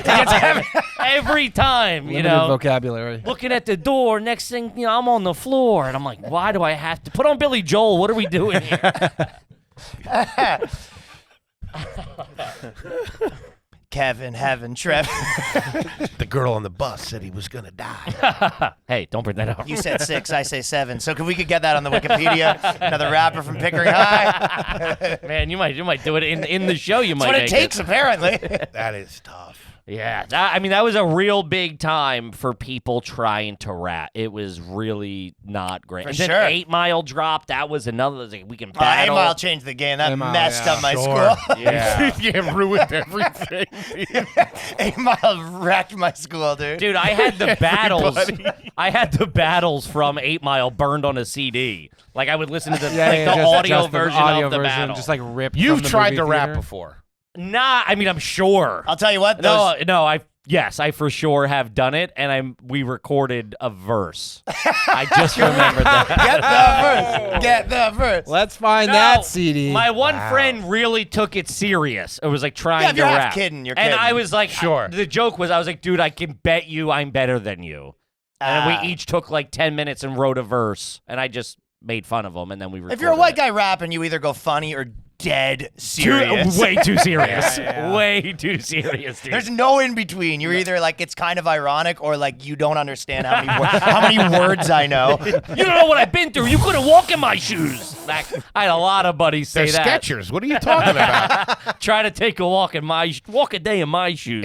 time, Limited vocabulary. looking at the door. Next thing, I'm on the floor, and I'm like, why do I have to put on Billy Joel? What are we doing here? Kevin, Heaven, Trevor. The girl on the bus said he was going to die. Hey, don't bring that up. You said 6, I say 7. So we could get that on the Wikipedia. Another rapper from Pickering High. Man, you might do it in the show. You That's might what it make takes, apparently. That is tough. Yeah, that was a real big time for people trying to rap. It was really not great. For and then sure. 8 Mile drop. That was another. Like, we can 8 battle. Mile changed the game. That 8 Mile, messed yeah. up my Sure. school. Yeah. Yeah, ruined everything. 8 Mile wrecked my school, dude. Dude, I had the battles. Everybody. I had the battles from 8 Mile burned on a CD. Like I would listen to the Yeah, yeah, the just- audio just the version audio of the version, battle. just like ripped. You've from the tried movie to rap theater. before. Nah, I mean I'm sure. I'll tell you what. Those, Yes, I for sure have done it, and we recorded a verse. I just remembered that. Get the verse. Let's find No, that CD. My one friend really took it serious. It was like trying Yeah, if to you're half rap. kidding, you're and kidding. I was like, Sure. the joke was, I was like, dude, I can bet you I'm better than you. And Ah. we each took like 10 minutes and wrote a verse, and I just made fun of him, and then we recorded If you're a white it. guy rapping, you either go funny or dead serious. Way too serious. Yeah. Way too serious, dude. There's no in between. You're either like it's kind of ironic or like you don't understand how many words I know. You don't know what I've been through. You couldn't walk in my shoes. I had a lot of buddies say They're that. Skechers. What are you talking about? Try to take a walk a day in my shoes.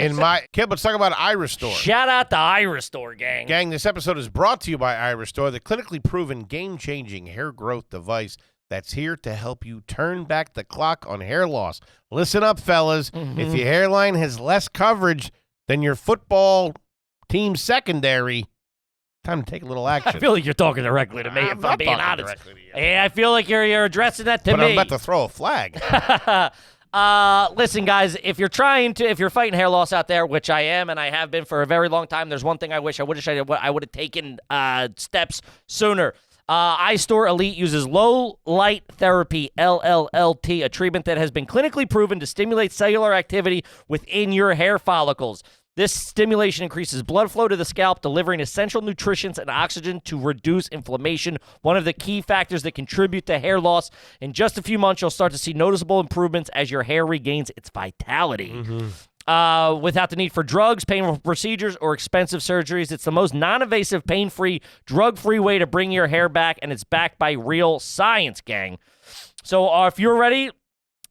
Kid, let's talk about Ira Store. Shout out to Ira Store, gang. Gang, this episode is brought to you by Ira Store, the clinically proven game-changing hair growth device that's here to help you turn back the clock on hair loss. Listen up, fellas. If your hairline has less coverage than your football team secondary, time to take a little action. I feel like you're talking directly to me, if I'm being honest. Yeah, I feel like you're addressing that to but me. I'm about to throw a flag. Listen, guys, if you're fighting hair loss out there, which I am and I have been for a very long time, there's one thing I wish I would have taken steps sooner. iStore Elite uses low light therapy, LLLT, a treatment that has been clinically proven to stimulate cellular activity within your hair follicles. This stimulation increases blood flow to the scalp, delivering essential nutrients and oxygen to reduce inflammation, one of the key factors that contribute to hair loss. In just a few months, you'll start to see noticeable improvements as your hair regains its vitality. Without the need for drugs, painful procedures, or expensive surgeries, it's the most non-invasive, pain-free, drug-free way to bring your hair back, and it's backed by real science, gang. So if you're ready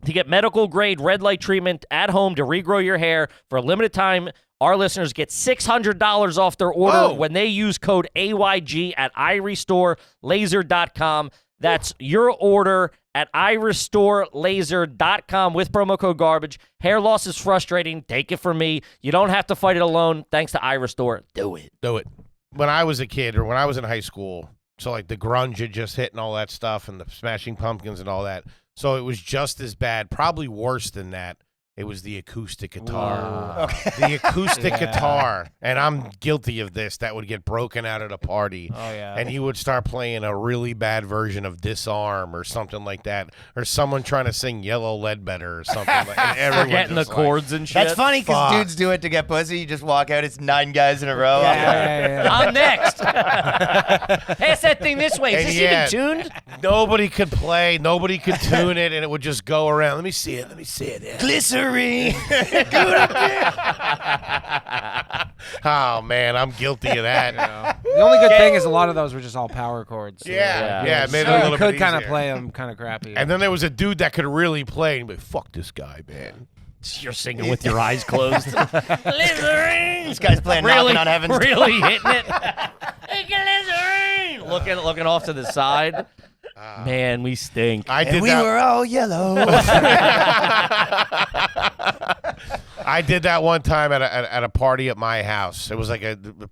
to get medical-grade red light treatment at home to regrow your hair for a limited time, our listeners get $600 off their order when they use code AYG at iRestoreLaser.com. That's your order at iRestoreLaser.com with promo code GARBAGE. Hair loss is frustrating. Take it from me. You don't have to fight it alone. Thanks to iRestore. Do it. Do it. When I was a kid or when I was in high school, so like the grunge had just hit and all that stuff and the Smashing Pumpkins and all that. So it was just as bad, probably worse than that. It was the acoustic guitar. The acoustic guitar. And I'm guilty of this. That would get broken out at a party. Oh, yeah. And he would start playing a really bad version of Disarm or something like that. Or someone trying to sing Yellow Ledbetter or something like that. Forgetting the chords and shit. That's funny because dudes do it to get pussy. You just walk out, it's 9 guys in a row. Yeah. I'm next. Pass that thing this way. Is this even tuned? Nobody could play. Nobody could tune it. And it would just go around. Let me see it. Yeah. Glycerin. Oh, man. I'm guilty of that. The only good thing is a lot of those were just all power chords. So Yeah. It made it a so little you could bit kind of easier. play them kind of crappy. And then there was a dude that could really play and be like, fuck this guy, man. You're singing with your eyes closed. This guy's playing Knocking on Heaven's Door. Really hitting it. Looking off to the side. Man, we stink. I did We that. were all yellow. I did that one time at a party at my house. It was like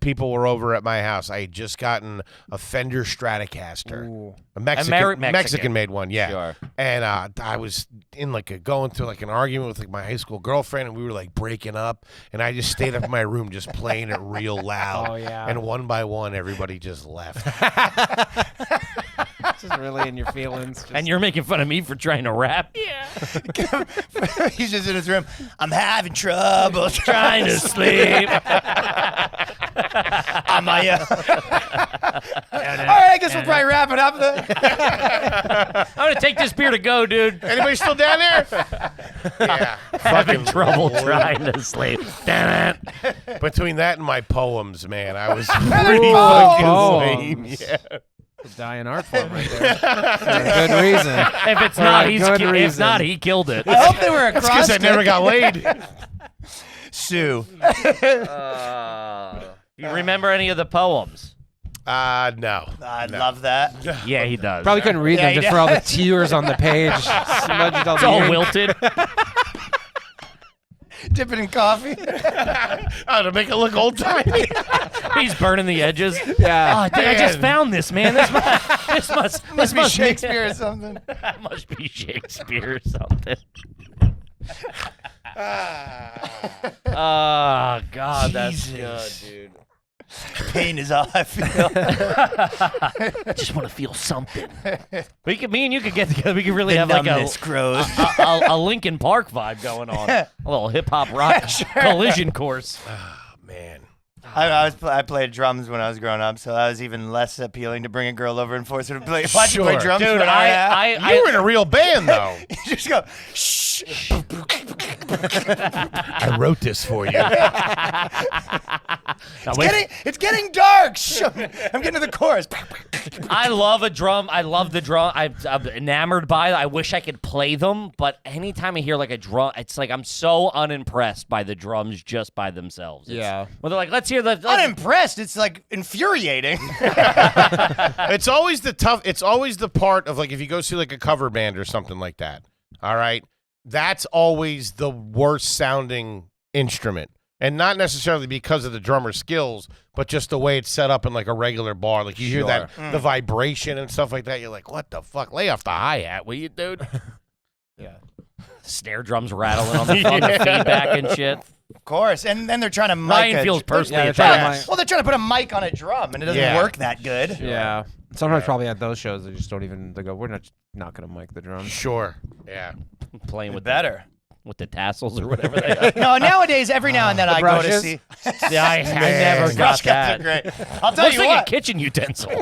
people were over at my house. I had just gotten a Fender Stratocaster. Ooh. A Mexican Mexican made one, yeah. Sure. And I was in going through like an argument with like my high school girlfriend, and we were like breaking up. And I just stayed up in my room just playing it real loud. Oh, yeah. And one by one, everybody just left. Just really in your feelings. And you're making fun of me for trying to rap? Yeah. He's just in his room. I'm having trouble Trying to sleep. on my own. All right, I guess we'll probably wrap it up then. I'm going to take this beer to go, dude. Anybody still down there? Yeah. Having trouble Lord. trying to sleep. Damn it. Between that and my poems, man, I was pretty fucking lame. Yeah. A dying art form right there. For a good reason. If it's not, good if not, he killed it. I hope they were That's across. because I never got laid. Sue. You remember any of the poems? No. I love that. Yeah, he does. Probably couldn't read them he just did. for all the tears on the page. Smudged all It's the all ink. wilted. Dip it in coffee. Oh, to make it look old timey. He's burning the edges. Yeah. Oh, dude, I just found this, man. This Must be Shakespeare or something. must be Shakespeare or something. Oh, God, that's good, dude. Pain is all I feel. I just want to feel something. Me and you could get together. We could really have like Numbness grows. a Linkin Park vibe going on. A little hip hop rock collision course. Oh, man. I played drums when I was growing up, so that was even less appealing to bring a girl over and force her to play. Watch you play drums Dude, for an hour and a half. You were in a real band, though. You just go, shh. I wrote this for you. It's getting dark. I'm getting to the chorus. I love a drum. I love the drum. I'm enamored by it. I wish I could play them, but anytime I hear like a drum, it's like I'm so unimpressed by the drums just by themselves. Well, they're like, let's hear the. Unimpressed. It's like infuriating. It's always the part of like if you go see like a cover band or something like that. All right, that's always the worst sounding instrument. And not necessarily because of the drummer's skills, but just the way it's set up in like a regular bar. Like you hear that the vibration and stuff like that. You're like, what the fuck? Lay off the hi-hat, will you, dude? Yeah. Snare drums rattling on the feedback and shit. Of course. And then they're trying to mic Ryan feels personally they're attacked. Well, they're trying to put a mic on a drum, and it doesn't work that good. Yeah. Sometimes probably at those shows, they just don't even, they go, we're not going to mic the drums. Sure. Yeah. Playing with better. With the tassels or whatever they are. No, nowadays, every now and then I go to brushes? see. Yeah, I never got that. Great. I'll tell Looks you like what. a kitchen utensil.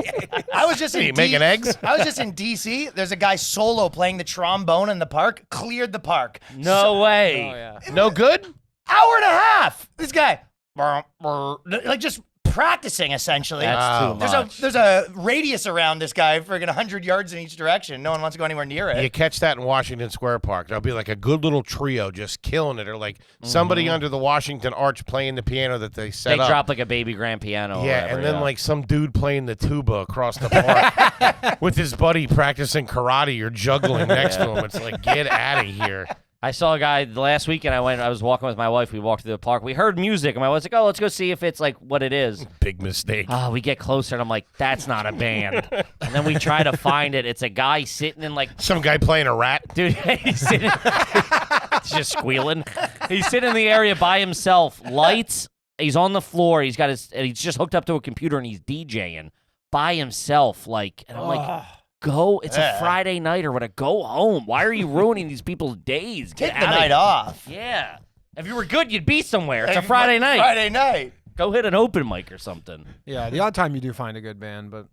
I was just Are in you making eggs? I was just in D.C. There's a guy solo playing the trombone in the park. Cleared the park. No way. Oh, yeah. No good? Hour and a half. This guy, like just practicing essentially. That's too much. There's a radius around this guy, friggin' 100 yards in each direction. No one wants to go anywhere near it. You catch that in Washington Square Park. There'll be like a good little trio just killing it, or like somebody under the Washington Arch playing the piano that they set They up. drop like a baby grand piano. Yeah, or whatever, and then like some dude playing the tuba across the park with his buddy practicing karate or juggling next to him. It's like, get out of here. I saw a guy last weekend. I was walking with my wife. We walked through the park. We heard music, and my wife's like, "Oh, let's go see if it's like what it is." Big mistake. Oh, we get closer, and I'm like, "That's not a band." And then we try to find it. It's a guy sitting in like, Some guy playing a rat. dude, he's sitting, he's just squealing. He's sitting in the area by himself. Lights. He's on the floor. He's just hooked up to a computer, and he's DJing by himself. Like, and I'm like. Go. It's a Friday night or whatever. Go home. Why are you ruining these people's days? Take the night off. Yeah. If you were good, you'd be somewhere. It's a Friday night. Friday night. Go hit an open mic or something. Yeah, the odd time you do find a good band, but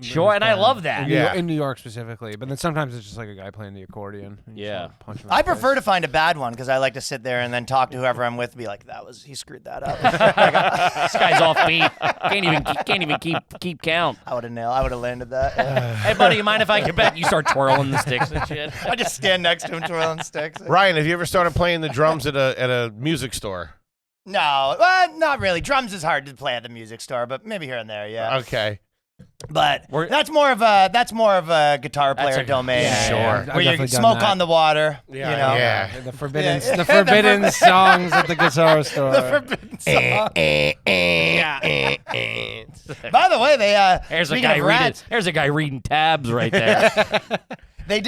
Sure, and I love that. In New York specifically. But then sometimes it's just like a guy playing the accordion. And you just Yeah. wanna punch him in I the face. prefer to find a bad one because I like to sit there and then talk to whoever I'm with and be like, he screwed that up. This guy's off beat. Can't even keep count. I would have landed that. Yeah. Hey, buddy, you mind if I get back? You start twirling the sticks and shit. I just stand next to him twirling sticks. Ryan, have you ever started playing the drums at a music store? No, not really. Drums is hard to play at the music store, but maybe here and there, yeah. Okay. But that's more of a guitar player domain. Yeah, Sure. I've Where you definitely done smoke that. on the water. Yeah, you know? yeah. The forbidden songs at the guitar store. The forbidden song. By the way, they There's a speaking guy of reading. rats, There's a guy reading tabs right there. they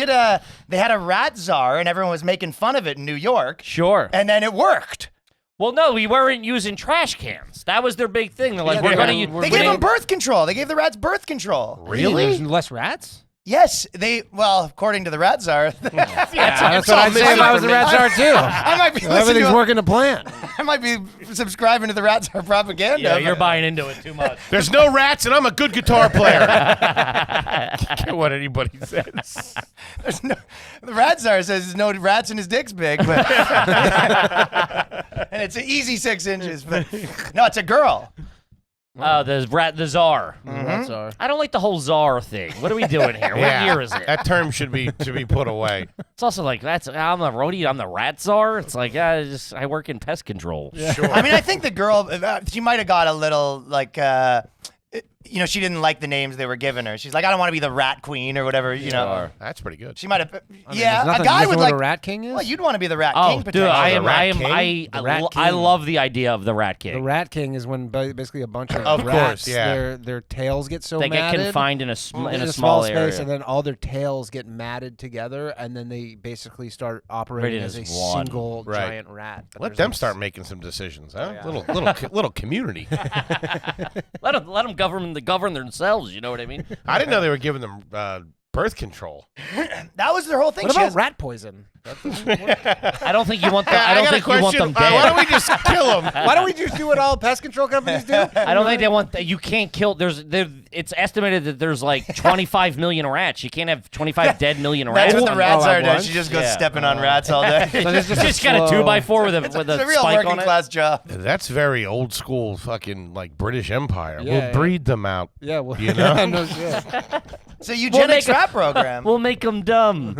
had a rat czar, and everyone was making fun of it in New York, Sure. and then it worked. Well, no, we weren't using trash cans. That was their big thing. They're like, Yeah, we're they going to were- use. we're They gave them birth control. They gave the rats birth control. Really? There's less rats? Yes, according to the rat czar. That's what I'd say if I was a rat czar too. I might be listening Everything's to working to plan. I might be subscribing to the rat czar propaganda. Yeah, you're buying into it too much. There's no rats, and I'm a good guitar player. Care what anybody says. The rat czar says there's no rats and his dick's big, but and it's an easy 6 inches. But no, it's a girl. Oh, the czar. Rats are. I don't like the whole czar thing. What are we doing here? What year is it? That term should be put away. It's also like I'm the roadie. I'm the rat czar. It's like I work in pest control. Sure. I mean, I think the girl, she might have got a little like, she didn't like the names they were giving her. She's like, I don't want to be the rat queen or whatever, you know. That's pretty good. She might have, There's a nothing- guy you would know like. what a rat king is? Well, you'd want to be the rat Oh, king dude, potentially. The Rat King? I love the idea of the rat king. The rat king is when basically a bunch of Of rats, course, yeah. their tails get so They get matted confined in a in a small space, area. and then all their tails get matted together, and then they basally start operating Rated as a as one. single Right. giant rat. But Let there's them like start making some decisions, huh? yeah. Little community. Let them govern themselves. You know what I mean? I didn't know they were giving them birth control. That was their whole thing. What She about has- rat poison? I don't think you want them. I don't got think a you want question. them dead. Why don't we just kill them? Why don't we just do what all pest control companies do? I don't think they want. You can't kill. It's estimated that there's like 25 million rats. You can't have 25 dead million rats. That's what the rats at are doing. once? She just goes Yeah. stepping on rats all day. So there's Just got a 2x4 with a It's a real spike working on it. class job. That's very old school, fucking like British Empire. Yeah, We'll yeah. breed them out. Yeah, well, You know? no shit. It's a eugenics rat program. We'll make them dumb.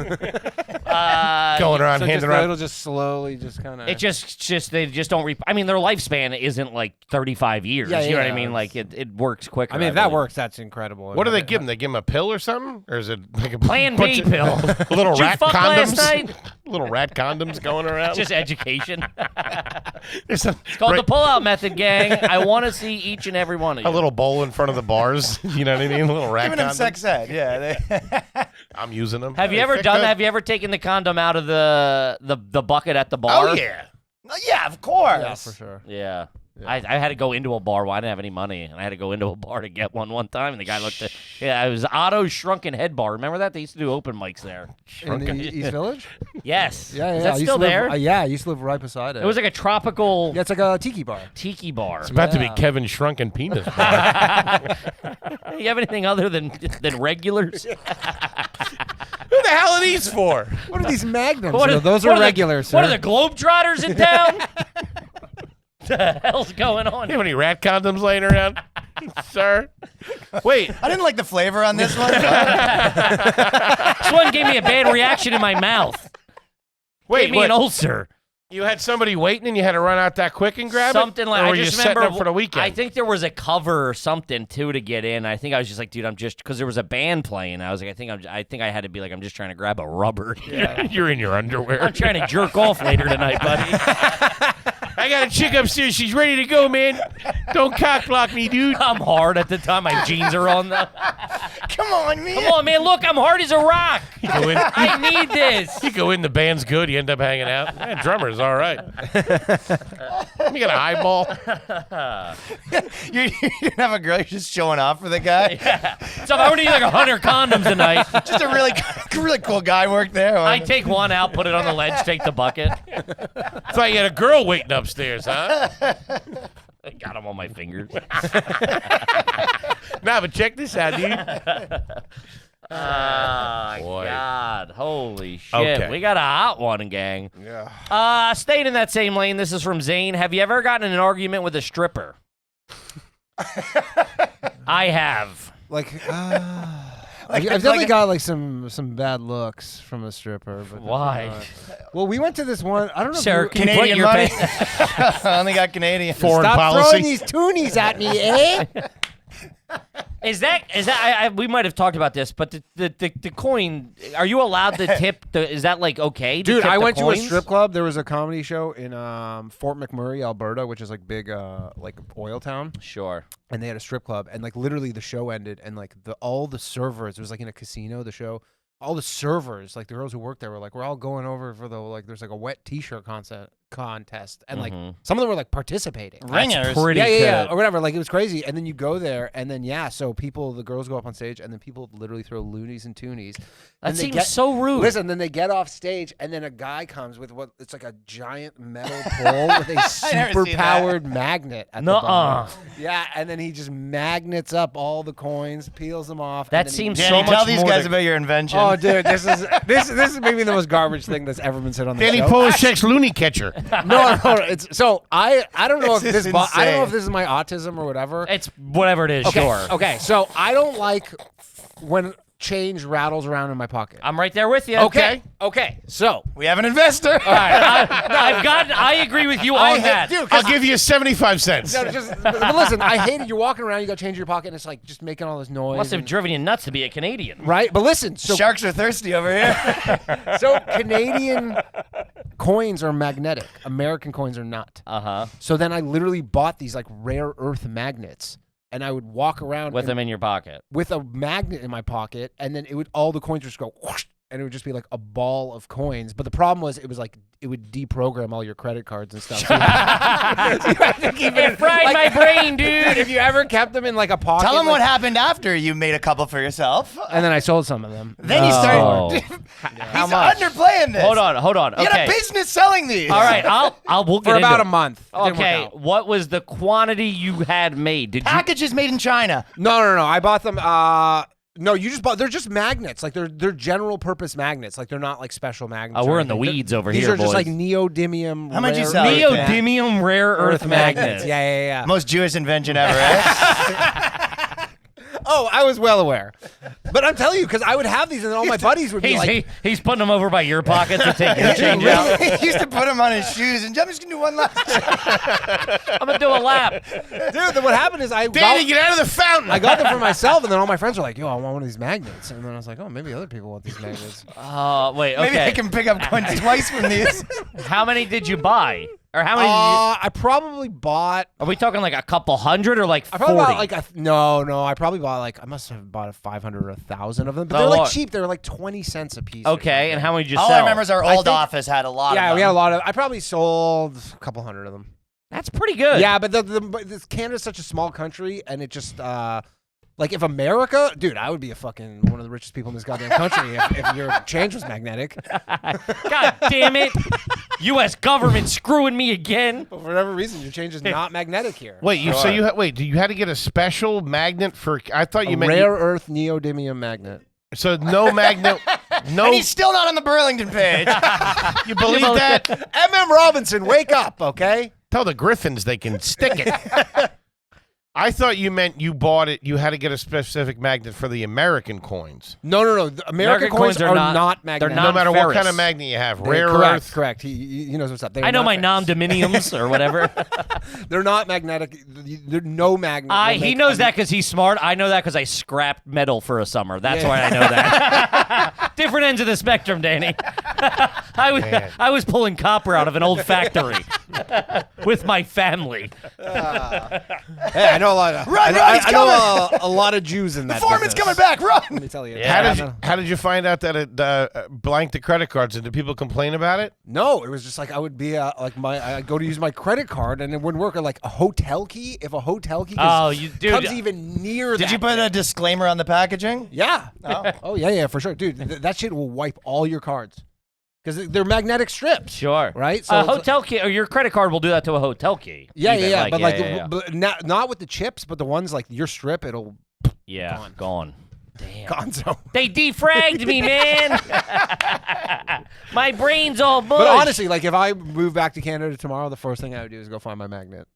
Going around So handing around. it'll just slowly, just kind of. It just they just don't. I mean, their lifespan isn't like 35 years. Yeah, you know what I yeah. mean? Like it works quicker. I mean, if that believe. works, that's incredible. What do they give them? They give them a pill or something, or is it like a Plan bunch B of pill. little Did you rat fuck condoms? last night? Little rat condoms going around. Just education. There's a, It's called the pull-out method, gang. I want to see each and every one of you. a little bowl in front of the bars. You know what I mean? Little rat Giving him condoms. sex ed. Yeah. I'm using them. Have you They ever fit done good. that? Have you ever taken the condom out of the bucket at the bar? Oh yeah. Yeah, of course. Yeah, for sure. Yeah. I had to go into a bar. Well, I didn't have any money, and I had to go into a bar to get one time. And the guy looked at, it was Otto's Shrunken Head Bar. Remember that? They used to do open mics there. In the East Village? Yes. Yeah, yeah. Is I that used still to live- there? yeah, I used to live right beside it. It was like a tropical Yeah, it's like a tiki bar. tiki bar. It's about to be Yeah. Kevin Shrunken Penis. Bar. You have anything other than regulars? Who the hell are these for? What are these magnums? What No, are- those what are the- regular, sir. What are the Globetrotters in town? The hell's going on? You have any rat condoms laying around, sir? Wait. I didn't like the flavor on this one. This one gave me a bad reaction in my mouth. Wait. Gave me an ulcer. You had somebody waiting and you had to run out that quick and grab Something it? like Or I were you just setting remember up for the weekend? I think there was a cover or something too to get in. I think I was just like, dude, I'm just because there was a band playing. I was like, I think I had to be like, I'm just trying to grab a rubber. You're in your underwear. I'm trying to jerk off later tonight, buddy. I got a chick upstairs. She's ready to go, man. Don't cock block me, dude. I'm hard at the time. My jeans are on. Come on, man. Come on, man. Look, I'm hard as a rock. You go in. I need this. You go in. The band's good. You end up hanging out. Yeah, drummer's all right. You got a highball. You didn't have a girl. You're just showing off for the guy. So I would need like 100 condoms tonight. Just a really cool guy worked there. I take one out, put it on the ledge, take the bucket. So you had a girl waiting upstairs, huh? I got them on my fingers. Nah, but check this out, dude. Oh, Boy. God. Holy shit. Okay. We got a hot one, gang. Yeah. Staying in that same lane, this is from Zane. Have you ever gotten in an argument with a stripper? I have. Like, I've definitely got like some bad looks from a stripper. But Why? Well, we went to this one. I don't know. Sarah, if can you put Canadian your money. pay- I only got Canadian. Foreign Stop policy. throwing these toonies at me, eh? Is that we might have talked about this, but the coin, are you allowed to tip is that like okay? Dude, tip I the went to a coins? strip club. There was a comedy show in Fort McMurray, Alberta, which is like big, like oil town. Sure. And they had a strip club, and like literally the show ended, and like all the servers, it was like in a casino. The show, all the servers, like the girls who worked there, were like, we're all going over for the there's like a wet T-shirt contest, and like some of them were like participating. Ringers. Pretty Yeah, good. or whatever. Like it was crazy. And then you go there, and then so the girls go up on stage, and then people literally throw loonies and toonies. That And they seems so rude. Listen, then they get off stage, and then a guy comes with it's like a giant metal pole with a super powered magnet at the bottom. Yeah, and then he just magnets up all the coins, peels them off. That and then he- seems Danny, so much tell these more guys to- about your invention. Oh, dude, this is maybe the most garbage thing that's ever been said on the Danny show. Polishchuk's loony catcher. No, it's so I don't know if This is I don't know if insane. this is my autism or whatever. It's whatever it is, Okay, sure. okay, so I don't like when change rattles around in my pocket. I'm right there with you. Okay, so We have an investor. all right, I agree with you on that. dude, I'll give you 75 cents. no, but listen, I hate it. You're walking around, you got change in your pocket, and it's like just making all this noise. Must have and- driven you nuts to be a Canadian. right? But listen, so Sharks are thirsty over here. so Canadian coins are magnetic. American coins are not. Uh-huh. So then I literally bought these like rare earth magnets, and I would walk around With and- them in your pocket. with a magnet in my pocket, and then all the coins would just go whoosh, and it would just be like a ball of coins. But the problem was, it was like it would deprogram all your credit cards and stuff. So you had to keep It fried my brain, dude. If you ever kept them in like a pocket, Tell them like, what happened after you made a couple for yourself. and then I sold some of them. Then you started. Oh. He's much? underplaying this. Hold on. You Okay. got a business selling these. All right, we'll get for into about it. a month. It didn't work Okay, out. what was the quantity you had made? Did you? Packages made in China. No. I bought them. No, you just bought. They're just magnets. Like they're general purpose magnets. Like they're not like special magnets. Oh, or we're in the anything. weeds over These here, are just boys. like neodymium. How much you rare sell? Neodymium rare earth magnets. Yeah. Most Jewish invention ever, right? Oh, I was well aware. But I'm telling you, because I would have these, and then all my buddies would be like, He's putting them over by your pockets to take your change out. He used to put them on his shoes, and I'm just gonna do one lap. I'm gonna do a lap. dude. Then what happened is Danny, get out of the fountain. I got them for myself, and then all my friends were like, "Yo, I want one of these magnets." And then I was like, "Oh, maybe other people want these magnets." Wait, okay. Maybe I can pick up coins twice from these. How many did you buy? Or how many? I probably bought. Are we talking like a couple hundred or like I 40? probably bought like no. I probably bought like I must have bought 500 or 1,000 of them, but Oh, they're like what? cheap. They were like 20 cents a piece. or Okay, something. and how many did you All sell? I remember is our I old think- office had a lot of Yeah, them. we had a lot of. I probably sold a couple hundred of them. That's pretty good. Yeah, but Canada's such a small country, and it just like if America, dude, I would be one of the richest people in this goddamn country if your change was magnetic. God damn it. U.S. government screwing me again. But for whatever reason, your change is not magnetic here. Wait, you had to get a special magnet for? I thought you A meant rare earth neodymium magnet. so no magnet. No, And he's still not on the Burlington page. you believe that? M.M. Robinson, wake up, okay? Tell the Griffins they can stick it. I thought you meant you bought it. You had to get a specific magnet for the American coins. No. The American coins are not magnetic. they're No matter what non-ferrous. kind of magnet you have, They're rare correct, earth. correct. He knows what's up. They're I know not my ferrous. non-dominiums or whatever. They're not magnetic. They're no magnet. will He make knows a- that because he's smart. I know that because I scrapped metal for a summer. That's why I know that. Different ends of the spectrum, Danny. I was pulling copper out of an old factory with my family. Hey, I know a lot of. Run, I he's know a lot of Jews in that. Foreman's business. coming back. Run. Let me tell you. Yeah. How did you find out that it blanked the credit cards? And did people complain about it? No, it was just like I would be I'd go to use my credit card and it wouldn't work. Or like a hotel key. If a hotel key comes even near that. Did you put a disclaimer on the packaging? Yeah. Oh. Oh yeah, for sure, dude. That shit will wipe all your cards because they're magnetic strips. Sure. Right. A So it's hotel key, or your credit card will do that to a hotel key. yeah, Even, yeah. But yeah. but not with the chips, but the ones like your strip, it'll Yeah, gone. Damn. gonzo. They defragged me, man. My brain's all mush. But honestly, like if I move back to Canada tomorrow, the first thing I would do is go find my magnet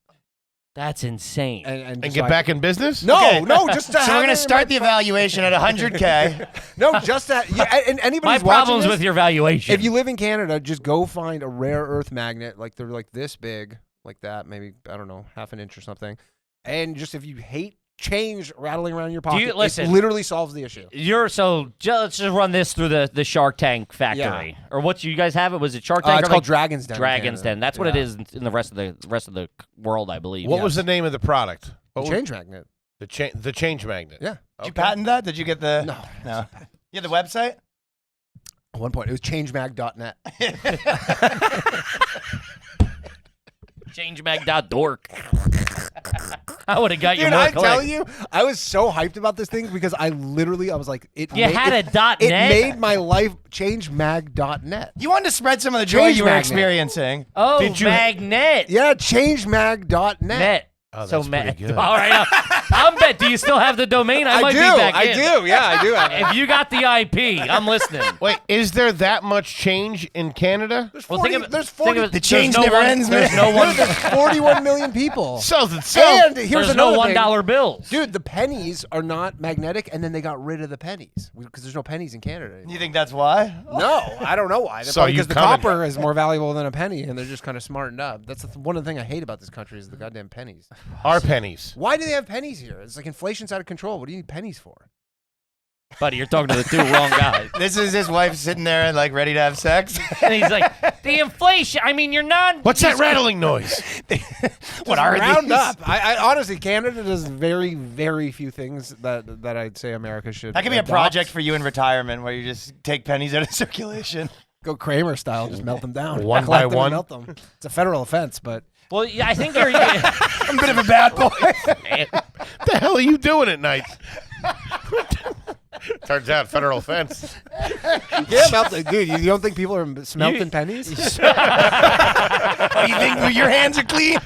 That's insane. and And just get so back in business? No, Okay. no, just to So have we're it gonna in start my- the evaluation at 100K. No, just that. Yeah, and anybody My who's watching problems this, with your valuation. if you live in Canada, just go find a rare earth magnet. Like they're like this big, like that, maybe I don't know, half an inch or something. And just if you hate change rattling around your pocket, listen- it literally solves the issue. let's just run this through the Shark Tank factory, or what you guys have it? Was it Shark Tank? It's or called like Dragon's Den. in Dragon's Canada. Den. That's what it Yeah. is in the rest of the world, I believe. What was the name of the product? The What was- change magnet. the change magnet. Yeah. Did you patent that? Did you get the? No. No. You had the website? At one point, it was changemag.net. Changemag.dork. I would have got you Dude, more I clicks. tell you, I was so hyped about this thing because I was like, You had a .net? It made my life changemag.net. You wanted to spread some of the joy Change you were magnet. experiencing. Oh, Did you- magnet. Yeah, changemag.net. Net. Oh, So that's pretty good. All right, I'm bet. Do you still have the domain? I might do. be back I in. do. Yeah, I do. Have it. If you got the IP, I'm listening. Wait, is there that much change in Canada? There's Well, 40, think of it. there's think 40, of it, The there's change no never one- ends, There's man. no one. there's 41 million people. And Here's There's another no thing. $1 bills. Dude, the pennies are not magnetic, and then they got rid of the pennies because there's no pennies in Canada anymore. You think that's why? No, I don't know why. So you because the coming- copper is more valuable than a penny, and they're just kind of smartened up. That's one of the things I hate about this country is the goddamn pennies. our pennies. Why do they have pennies here? It's like inflation's out of control. What do you need pennies for? Buddy, you're talking to the two wrong guys. This is his wife sitting there like ready to have sex. And he's like, The inflation. I mean, you're not. What's that rattling noise? What are Round these? up. I honestly, Canada does very, very few things that I'd say America should. That could be a adopt. project for you in retirement where you just take pennies out of circulation. Go Kramer style, just melt them down. One Collect by them and one? Melt them. It's a federal offense, but Well, yeah, I think you're. I'm a bit of a bad boy. What the hell are you doing at night? Turns out federal offense. yeah, melt them. Dude, you don't think people are smelting pennies? Oh, you think your hands are clean?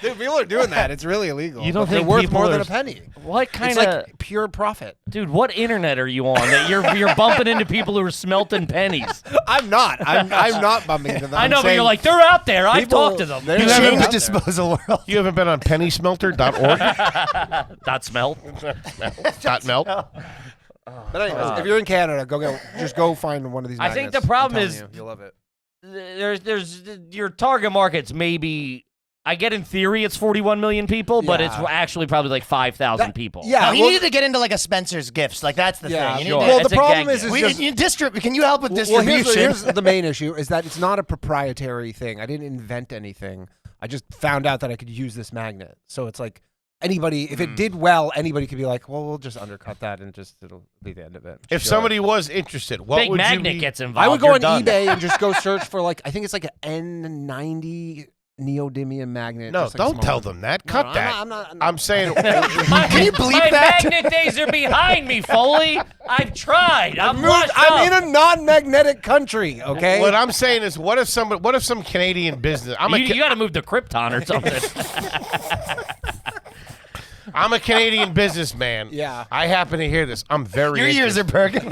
Dude, people are doing that. It's really illegal. You don't But they're think worth people more than are- a penny? What kind It's of like pure profit. dude? What internet are you on that you're bumping into people who are smelting pennies? I'm not. I'm not bumping into them. I know, I'm but you're saying like they're out there. I've people- talked to them. they're You out haven't- Change there. disposal world. You haven't been on pennysmelter.org? Dot smelt. Dot melt? But anyways, if you're in Canada, just go find one of these. I think magnets. the problem I'm is- telling you'll love it. There's your target market's maybe. I get in theory it's 41 million people, but it's Yeah. actually probably like 5,000 people. Yeah, No, you well- need to get into like a Spencer's Gifts. Like that's the Yeah, thing. You sure. need Well, It's the a problem gag is gift. can you help with Well, distribution? here's the main issue is that it's not a proprietary thing. I didn't invent anything. I just found out that I could use this magnet. So it's like anybody, if it did well, anybody could be like, well, we'll just undercut that and it'll be the end of it. If somebody was interested, what Big would magnet you be? gets involved. I would go you're on done. eBay and just go search for like, I think it's like an N90 neodymium magnet. No, just like a don't small tell one. them that. No, Cut I'm that. not- I'm saying, Can you bleep My that? magnet days are behind me, Foley. I've tried. I'm I'm in a non-magnetic country, okay? what I'm saying is, what if some Canadian business? You got to move to Krypton or something. I'm a Canadian businessman. Yeah. I happen to hear this. I'm very. Your ears are perking.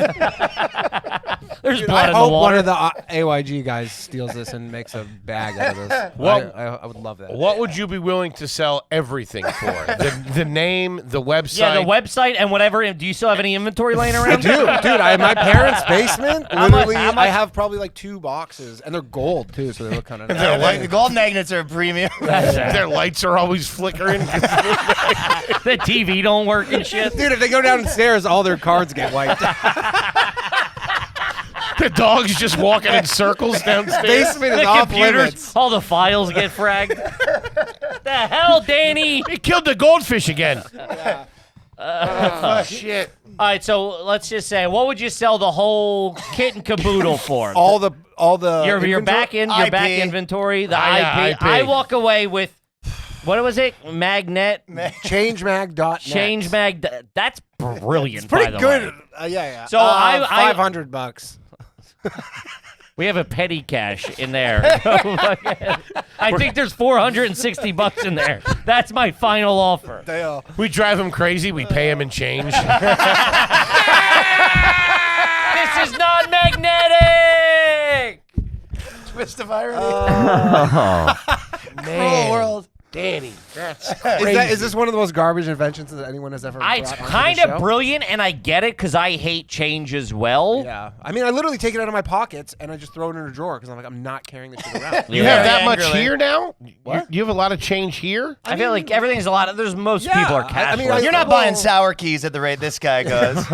There's Dude, blood I in the hope water. one of the AYG guys steals this and makes a bag out of this. Well- I would love that. What would you be willing to sell everything for? The name, the website. Yeah, the website and whatever. Do you still have any inventory laying around? Dude, I have my parents' basement. How much- Literally, how much- I have probably like 2 boxes, and they're gold too, so they look kind of nice. Their, The light, gold magnets are premium. their lights are always flickering. The TV don't work and shit. Dude, if they go downstairs, all their cards get wiped. The dog's just walking in circles downstairs. Basement is The off computers, limits. all the files get fragged. The hell, Danny? He killed the goldfish again. Shit. All right, so let's just say, what would you sell the whole kit and caboodle for? All the your inventory- back end, your back IP. inventory, the Yeah, IP. IP. I walk away with what was it? Magnet, changemag.net. change mag. That's brilliant. Pretty by the good. way. Yeah. So I- $500. We have a petty cash in there. I think there's $460 in there. That's my final offer. We drive him crazy. We pay him in change. This is not magnetic. Twist of irony. Man. Cruel world. Danny, that's Is this one of the most garbage inventions that anyone has ever It's brought onto kind the of show? brilliant, and I get it because I hate change as well. Yeah. I mean, I literally take it out of my pockets and I just throw it in a drawer because I'm like, I'm not carrying this shit around. You Yeah. have that much Angrily. here now? What? You have a lot of change here? I feel like everything's a lot. There's most people are I cashless. mean, You're not buying sour keys at the rate this guy goes.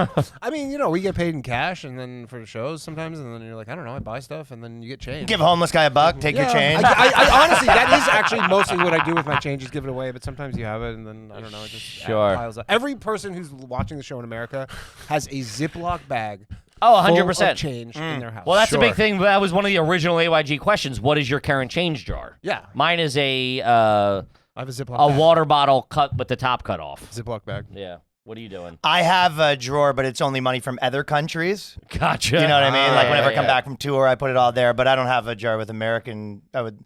I mean, you know, we get paid in cash and then for shows sometimes, and then you're like, I don't know, I buy stuff and then you get change. Give a homeless guy a buck, take your change. I honestly, that is actually mostly what I do with my change is give it away, but sometimes you have it and then, I don't know, it just Sure. piles up. Every person who's watching the show in America has a Ziploc bag Oh, full 100%. of change in their house. Well, that's the big Sure. thing. That was one of the original AYG questions. What is your current change jar? Yeah. Mine is a I have a Ziploc bag. water bottle cut with the top cut off. Ziploc bag. Yeah. What are you doing? I have a drawer, but it's only money from other countries. Gotcha. You know what I mean? Like whenever I come yeah. back from tour, I put it all there. But I don't have a jar with American.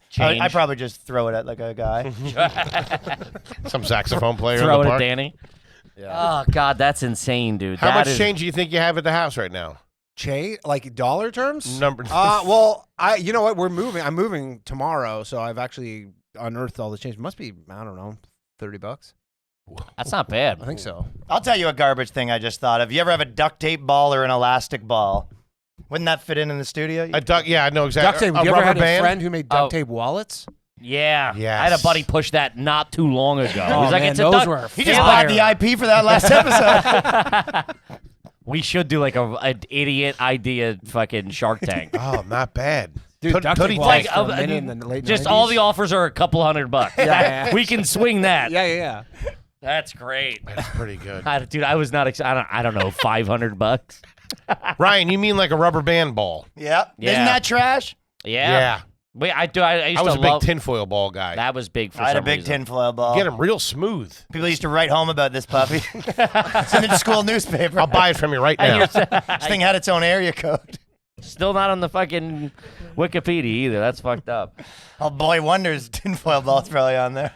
Change. I'd probably just throw it at like a guy. Some saxophone player Throw in it the at park? Danny. Oh God, that's insane, dude. How That much is- change do you think you have at the house right now? Like dollar terms? Number. Well, you know what? We're moving. I'm moving tomorrow, so I've actually unearthed all the change. It must be, I don't know, $30. That's not bad. I think so. I'll tell you a garbage thing I just thought of. You ever have a duct tape ball or an elastic ball? Wouldn't that fit in the studio? A duck. Yeah, I know exactly. Duct tape. A You ever rubber had band? a friend who made duct tape wallets? Yeah. Yes. I had a buddy push that not too long ago. He was like, man, it's a those duck. were He just bought the IP for that last episode. We should do like an idiot idea fucking Shark Tank. Oh, not bad. Dude, duct Tootie tape Like, walls for a minute in the late just 90s. all the offers are a couple $100. Yeah. We can swing that. Yeah. That's great. That's pretty good. Dude, I was not. I don't know, $500. Ryan, you mean like a rubber band ball? Yep. Yeah. Isn't that trash? Yeah. Wait, I used I was to a big love. tinfoil ball guy. That was big for I had a some big reason. tinfoil ball. Get him real smooth. People used to write home about this puppy. It's in the school newspaper. I'll buy it from you right now. This thing had its own area code. Still not on the fucking Wikipedia either. That's fucked up. Oh, Boy Wonder's tinfoil ball's probably on there.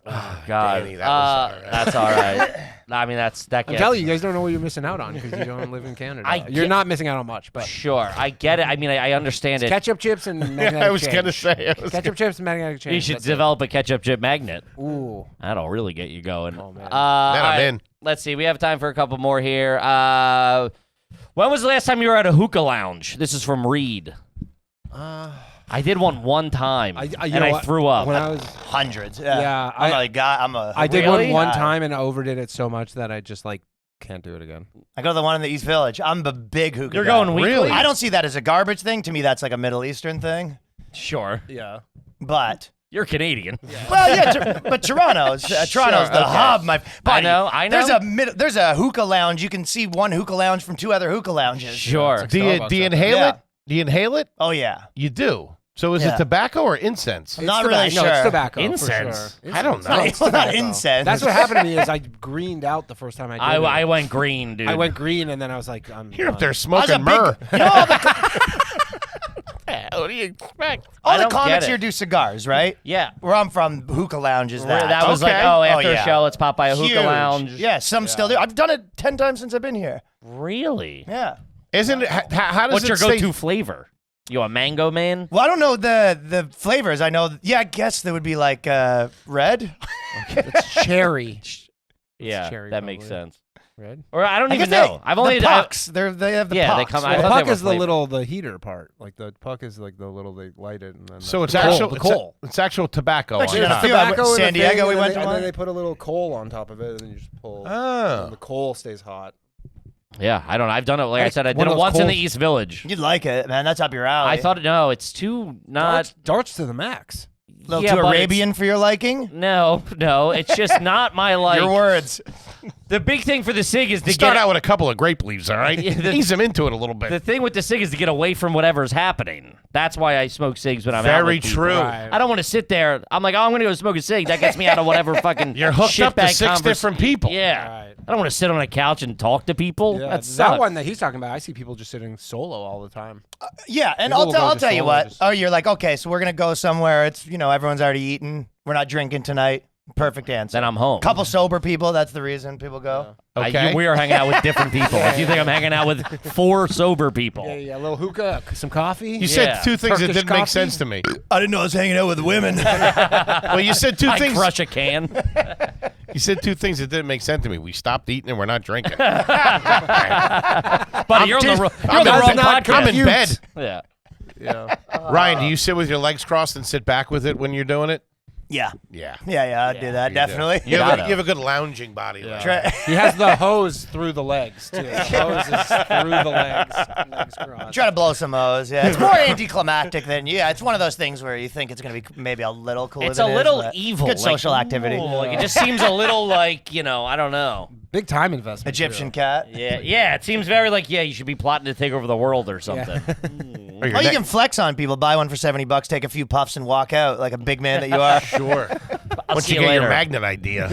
Oh, God. Danny, that was all right. That's all right. I mean, that I'm gets. telling you, you guys don't know what you're missing out on because you don't live in Canada. You're not missing out on much, but Sure, I get it. I mean, I understand it. ketchup chips and magnetic I was change. gonna say. Ketchup chips and magnetic change. You should that's develop a ketchup chip magnet. it. Ooh. That'll really get you going. Oh, man. Then all I'm right, in. Let's see. We have time for a couple more here. When was the last time you were at a hookah lounge? This is from Reed. I did one time, you and know I what? threw up. When I was, Hundreds. Yeah, I did Really? one time and I overdid it so much that I just like can't do it again. I go to the one in the East Village. I'm a big hookah You're guy. going weekly? Really? I don't see that as a garbage thing. To me, that's like a Middle Eastern thing. Sure. Yeah. But You're Canadian. well, yeah, but Toronto's Toronto's the okay. hub. My buddy. I know. There's a hookah lounge. You can see one hookah lounge from two other hookah lounges. Sure. Do you Starbucks inhale Yeah. it? Do you inhale it? Oh yeah. You do. So is Yeah. it tobacco or incense? I'm not really No, sure. it's tobacco. Incense? For sure. I don't know. It's not incense. That's what happened to me is I greened out the first time I did it. I went green, dude. I went green and then I was like, I'm You're up done. there I was a smoking big- myrrh. You know, What do you expect? all I the don't comics get here it. do cigars, right? Yeah. Where I'm from, hookah lounge is that. That was like, Okay. oh, after Oh, yeah. a show, let's pop by a hookah Huge. lounge. Yeah, some still do. I've done it 10 times since I've been here. Really? Yeah. Isn't it? How does What's it your stay? go-to flavor? You a mango man? Well, I don't know the flavors. I know. Yeah, I guess there would be like red. It's cherry. Yeah, cherry, that makes probably. sense. Red? Or I don't I even guess know. I've only the pucks. They have the Yeah, they pucks. come- I The thought they puck were is flavored. the heater part. Like the puck is like the little they light it and then So it's the actual. coal, it's, the coal. it's actual tobacco. Actually, on no, top. no, Tobacco in in San the Diego, thing, we and went then to and then one. they put a little coal on top of it and then you just pull. Oh. And the coal stays hot. Yeah, I don't know. I've done it. Like I That's said, I one did of it those once in the cold- East Village. You'd like it, man. That's up your alley. I thought, no, it's too not. Darts to the max. a little yeah, too but it's- Arabian for your liking. No, it's just not my like. Your words. The big thing for the cig is to Start get out with a couple of grape leaves, all right? Yeah, Ease them into it a little bit. the thing with the cig is to get away from whatever's happening. That's why I smoke cigs when I'm out Very with people. true. Right. I don't want to sit there. I'm like, oh, I'm gonna go smoke a cig. That gets me out of whatever fucking. You're hooked up to shitbag 6 different people. Yeah, Right. I don't want to sit on a couch and talk to people. Yeah, That that sucks. one that he's talking about, I see people just sitting solo all the time. Yeah, and People will go I'll to tell you solo what. just- Oh, you're like, okay, so we're gonna go somewhere. It's everyone's already eaten. We're not drinking tonight. Perfect answer. Then I'm home. Couple sober people. That's the reason people go. Okay. We are hanging out with different people. If you think I'm hanging out with 4 sober people. Yeah, a little hookah, some coffee. You said Yeah. 2 things that Turkish didn't make coffee? sense to me. I didn't know I was hanging out with women. Well, you said 2 I things. crush a can. You said 2 things that didn't make sense to me. We stopped eating and we're not drinking. Buddy, you're on the wrong podcast. I'm in bed. Yeah. Yeah. Ryan, do you sit with your legs crossed and sit back with it when you're doing it? yeah, Yeah. I'd do that You do. definitely. You Gotta. have a good lounging body. Like. Try- He has the hose through the legs too. The hose is through the legs. Legs crossed. Try to blow some O's. Yeah, it's more anticlimactic than It's one of those things where you think it's gonna be maybe a little cooler. It's than a it is, little but evil. Good like, social activity. ooh, like, it just seems a little like, I don't know. Big time investment. Egyptian too. cat. Yeah. It seems very like, you should be plotting to take over the world or something. Or your Oh, you neck- can flex on people. Buy one for $70, take a few puffs, and walk out like a big man that you are. Sure. I'll Once see you you get your later. magnet idea.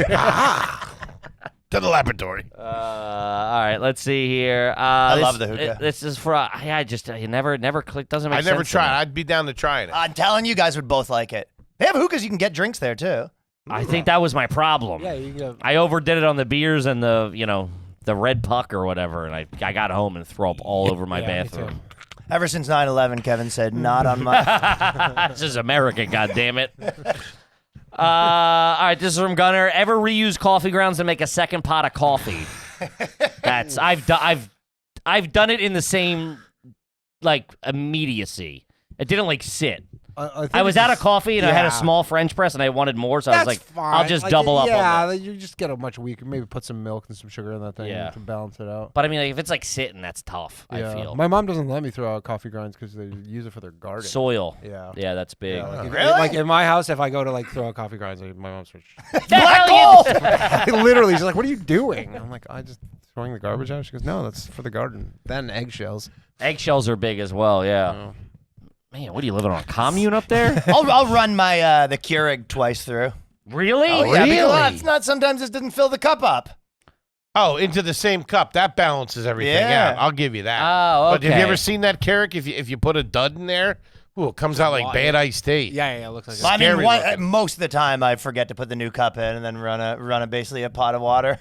To the laboratory. All right, let's see here. I This- love the hookah. This is for it never clicked. Doesn't make I sense. never to tried. me. I'd be down to trying it. I'm telling you guys would both like it. They have hookahs. You can get drinks there too. I think that was my problem. Yeah, you can. I overdid it on the beers and the the red puck or whatever, and I got home and threw up all over my Yeah, me too. bathroom. Ever since 9/11, Kevin said, "Not on my." This is America, goddammit. All right, this is from Gunner. Ever reuse coffee grounds to make a second pot of coffee? I've done it in the same like immediacy. It didn't like sit. I was out of coffee and I had a Yeah. small French press and I wanted more, so I was like, fine. I'll just double up on Yeah, that. you just get a much weaker. Maybe put some milk and some sugar in that thing Yeah. to balance it out. But I mean, like, if it's like sitting, that's tough. Yeah. I feel My mom doesn't let me throw out coffee grinds because they use it for their garden. soil. Yeah. Yeah, that's big. Yeah, like, Really? like in my house, if I go to like throw out coffee grinds, like, my mom's Black gold. literally, she's like, "What are you doing?" I'm like, "I just throwing the garbage out." She goes, "No, that's for the garden." Then eggshells. Eggshells are big as well. Yeah. Oh. Man, what are you living on a commune up there? I'll run my the Keurig twice through. Really? Oh yeah, because Really? it's not. Sometimes it didn't fill the cup up. Oh, into the same cup. That balances everything Yeah. out. I'll give you that. Oh, But have okay. you ever seen that, Carrick? If you put a dud in there, ooh, it comes out like bad iced tea. Yeah, it looks like. I mean, Scary looking. most of the time I forget to put the new cup in and then run basically a pot of water.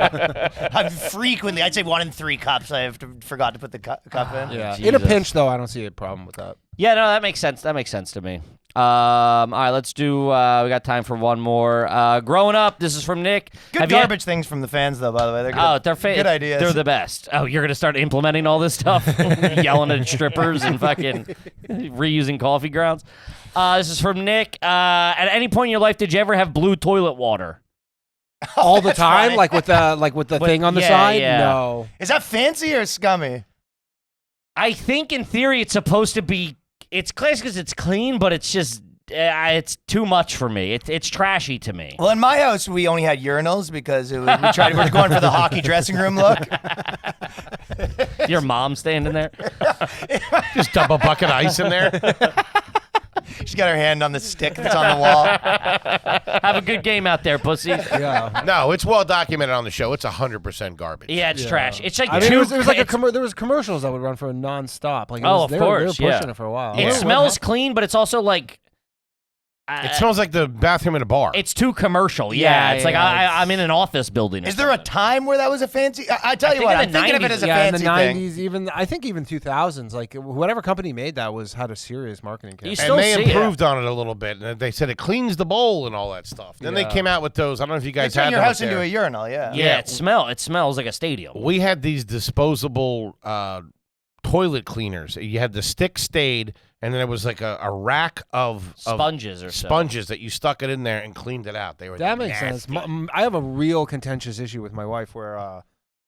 I'd say 1 in 3 cups I forgot to put the cup in. Yeah. In a Jesus. pinch, though, I don't see a problem with that. Yeah, no, that makes sense. That makes sense to me. All right, let's do. We got time for one more. Growing up, this is from Nick. Good Have you had- garbage things from the fans, though. By the way, they're good. Oh, they're good ideas. They're the best. Oh, you're gonna start implementing all this stuff, yelling at strippers and fucking reusing coffee grounds. This is from Nick. At any point in your life, did you ever have blue toilet water? All the That's time, funny. like with the thing on the yeah, side. yeah. No. Is that fancy or scummy? I think in theory it's supposed to be. It's classic because it's clean, but it's just it's too much for me. It's trashy to me. Well, in my house, we only had urinals because we were going for the hockey dressing room look. Your mom standing there. Just dump a bucket of ice in there. She's got her hand on the stick that's on the wall. Have a good game out there, pussy. Yeah. No, it's well documented on the show. It's 100% garbage. Yeah, it's trash. It's like I mean, two. it was like it's- there was commercials that would run for a nonstop. Like, Oh, of they course, were pushing yeah. it for a while. It smells clean, but it's also like. It smells like the bathroom in a bar. It's too commercial. Yeah, Yeah, it's like yeah, I'm in an office building. or Is there a something. time where that was a fancy? I tell you think what, in I'm the thinking of it 90s, as a Yeah, in fancy the thing. 90s, even I think even 2000s, like whatever company made that had a serious marketing campaign. You still and they see it. improved on it a little bit. And they said it cleans the bowl and all that stuff. Then they Yeah. came out with those. I don't know if you You guys turn had your them up house into there. a urinal, yeah. Yeah, it smells like a stadium. We had these disposable toilet cleaners. You had the stick stayed, and then it was like a rack of Sponges or so. sponges that you stuck it in there and cleaned it out. They were That makes nasty. sense. I have a real contentious issue with my wife where,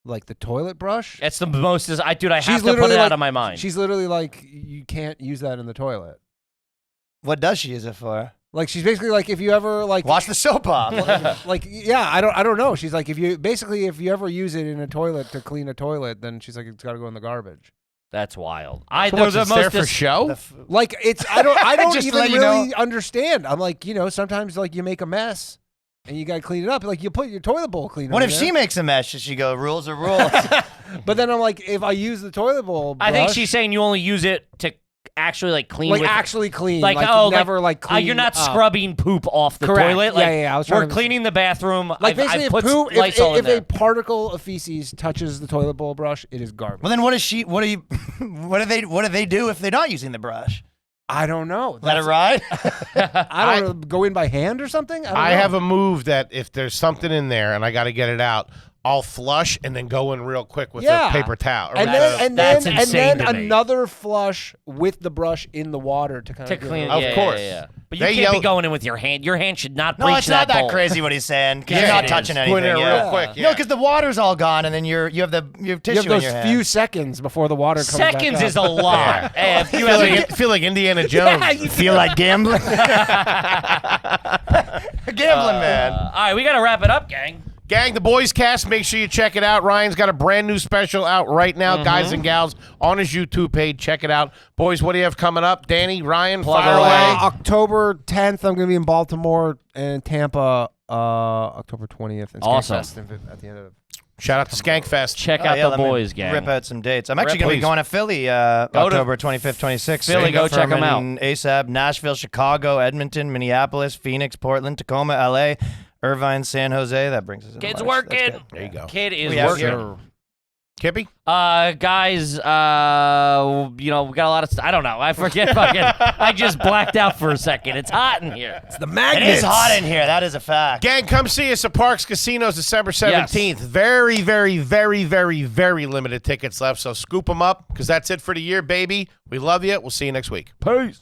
like the toilet brush. It's the most. I have to put literally it out like- of my mind. She's literally like, you can't use that in the toilet. What does she use it for? Like she's basically like, if you ever like Wash the soap off. like yeah, I don't know. She's like, if you ever use it in a toilet to clean a toilet, then she's like, it's got to go in the garbage. That's wild. So They're what's the it's there most for show? Like it's I don't Just even let you really know. understand. I'm like, sometimes like you make a mess and you gotta clean it up. Like you put your toilet bowl cleaner. What in if there. she makes a mess? Should she go, rules are rules? But then I'm like, if I use the toilet bowl, I think brush, she's saying you only use it to actually like clean. like with, actually clean, like never like clean. you're not up. scrubbing poop off the Correct. toilet. Yeah, Like, yeah, I was trying we're to- cleaning the bathroom. Like basically, I've put if poop, Lysol in if there. a particle of feces touches the toilet bowl brush, it is garbage. Well, then what do they do if they're not using the brush? I don't know. Let it ride? I don't know. Go in by hand or something. I have a move that if there's something in there and I got to get it out, I'll flush and then go in real quick with a paper towel. And then That's insane to me. another flush with the brush in the water to kind to of clean it. Of yeah, course. Yeah. But you They can't be yell- going in with your hand. Your hand should not No, breach it's not that bowl. crazy what he's saying because Yeah, you're not it touching is. anything. Put it in yeah. real quick. No, Yeah. because the water's all gone, and then you have You tissue have in those your hand. few seconds before the water comes back Seconds up. is a lot. Eh, if you have a- feel like Indiana Jones. You feel like gambling? Gambling, man. all right, we got to wrap it up, gang. Gang, the Boyscast, make sure you check it out. Ryan's got a brand new special out right now, guys and gals, on his YouTube page. Check it out. Boys, what do you have coming up? Danny, Ryan, Plug fire away. away. October 10th, I'm going to be in Baltimore and Tampa. October 20th. And Awesome. Skankfest at the end of. Shout out to Skankfest. Check Oh, out yeah, the let me boys, gang. Rip out some dates. I'm actually going to be please. going to Philly to October 25th, 26th. Philly, go check 'em out. ASAP, Nashville, Chicago, Edmonton, Minneapolis, Phoenix, Portland, Tacoma, LA, Irvine, San Jose. That brings us in Kid's March. That's working. good. There you go. Kid is We out working. here. Kippy? Guys, we got a lot of I don't know. I forget fucking. I just blacked out for a second. It's hot in here. It's the It magnets. is hot in here. That is a fact. Gang, come see us at Parks Casinos December 17th. Very, very, very, very, very limited tickets left, so scoop them up because that's it for the year, baby. We love you. We'll see you next week. Peace.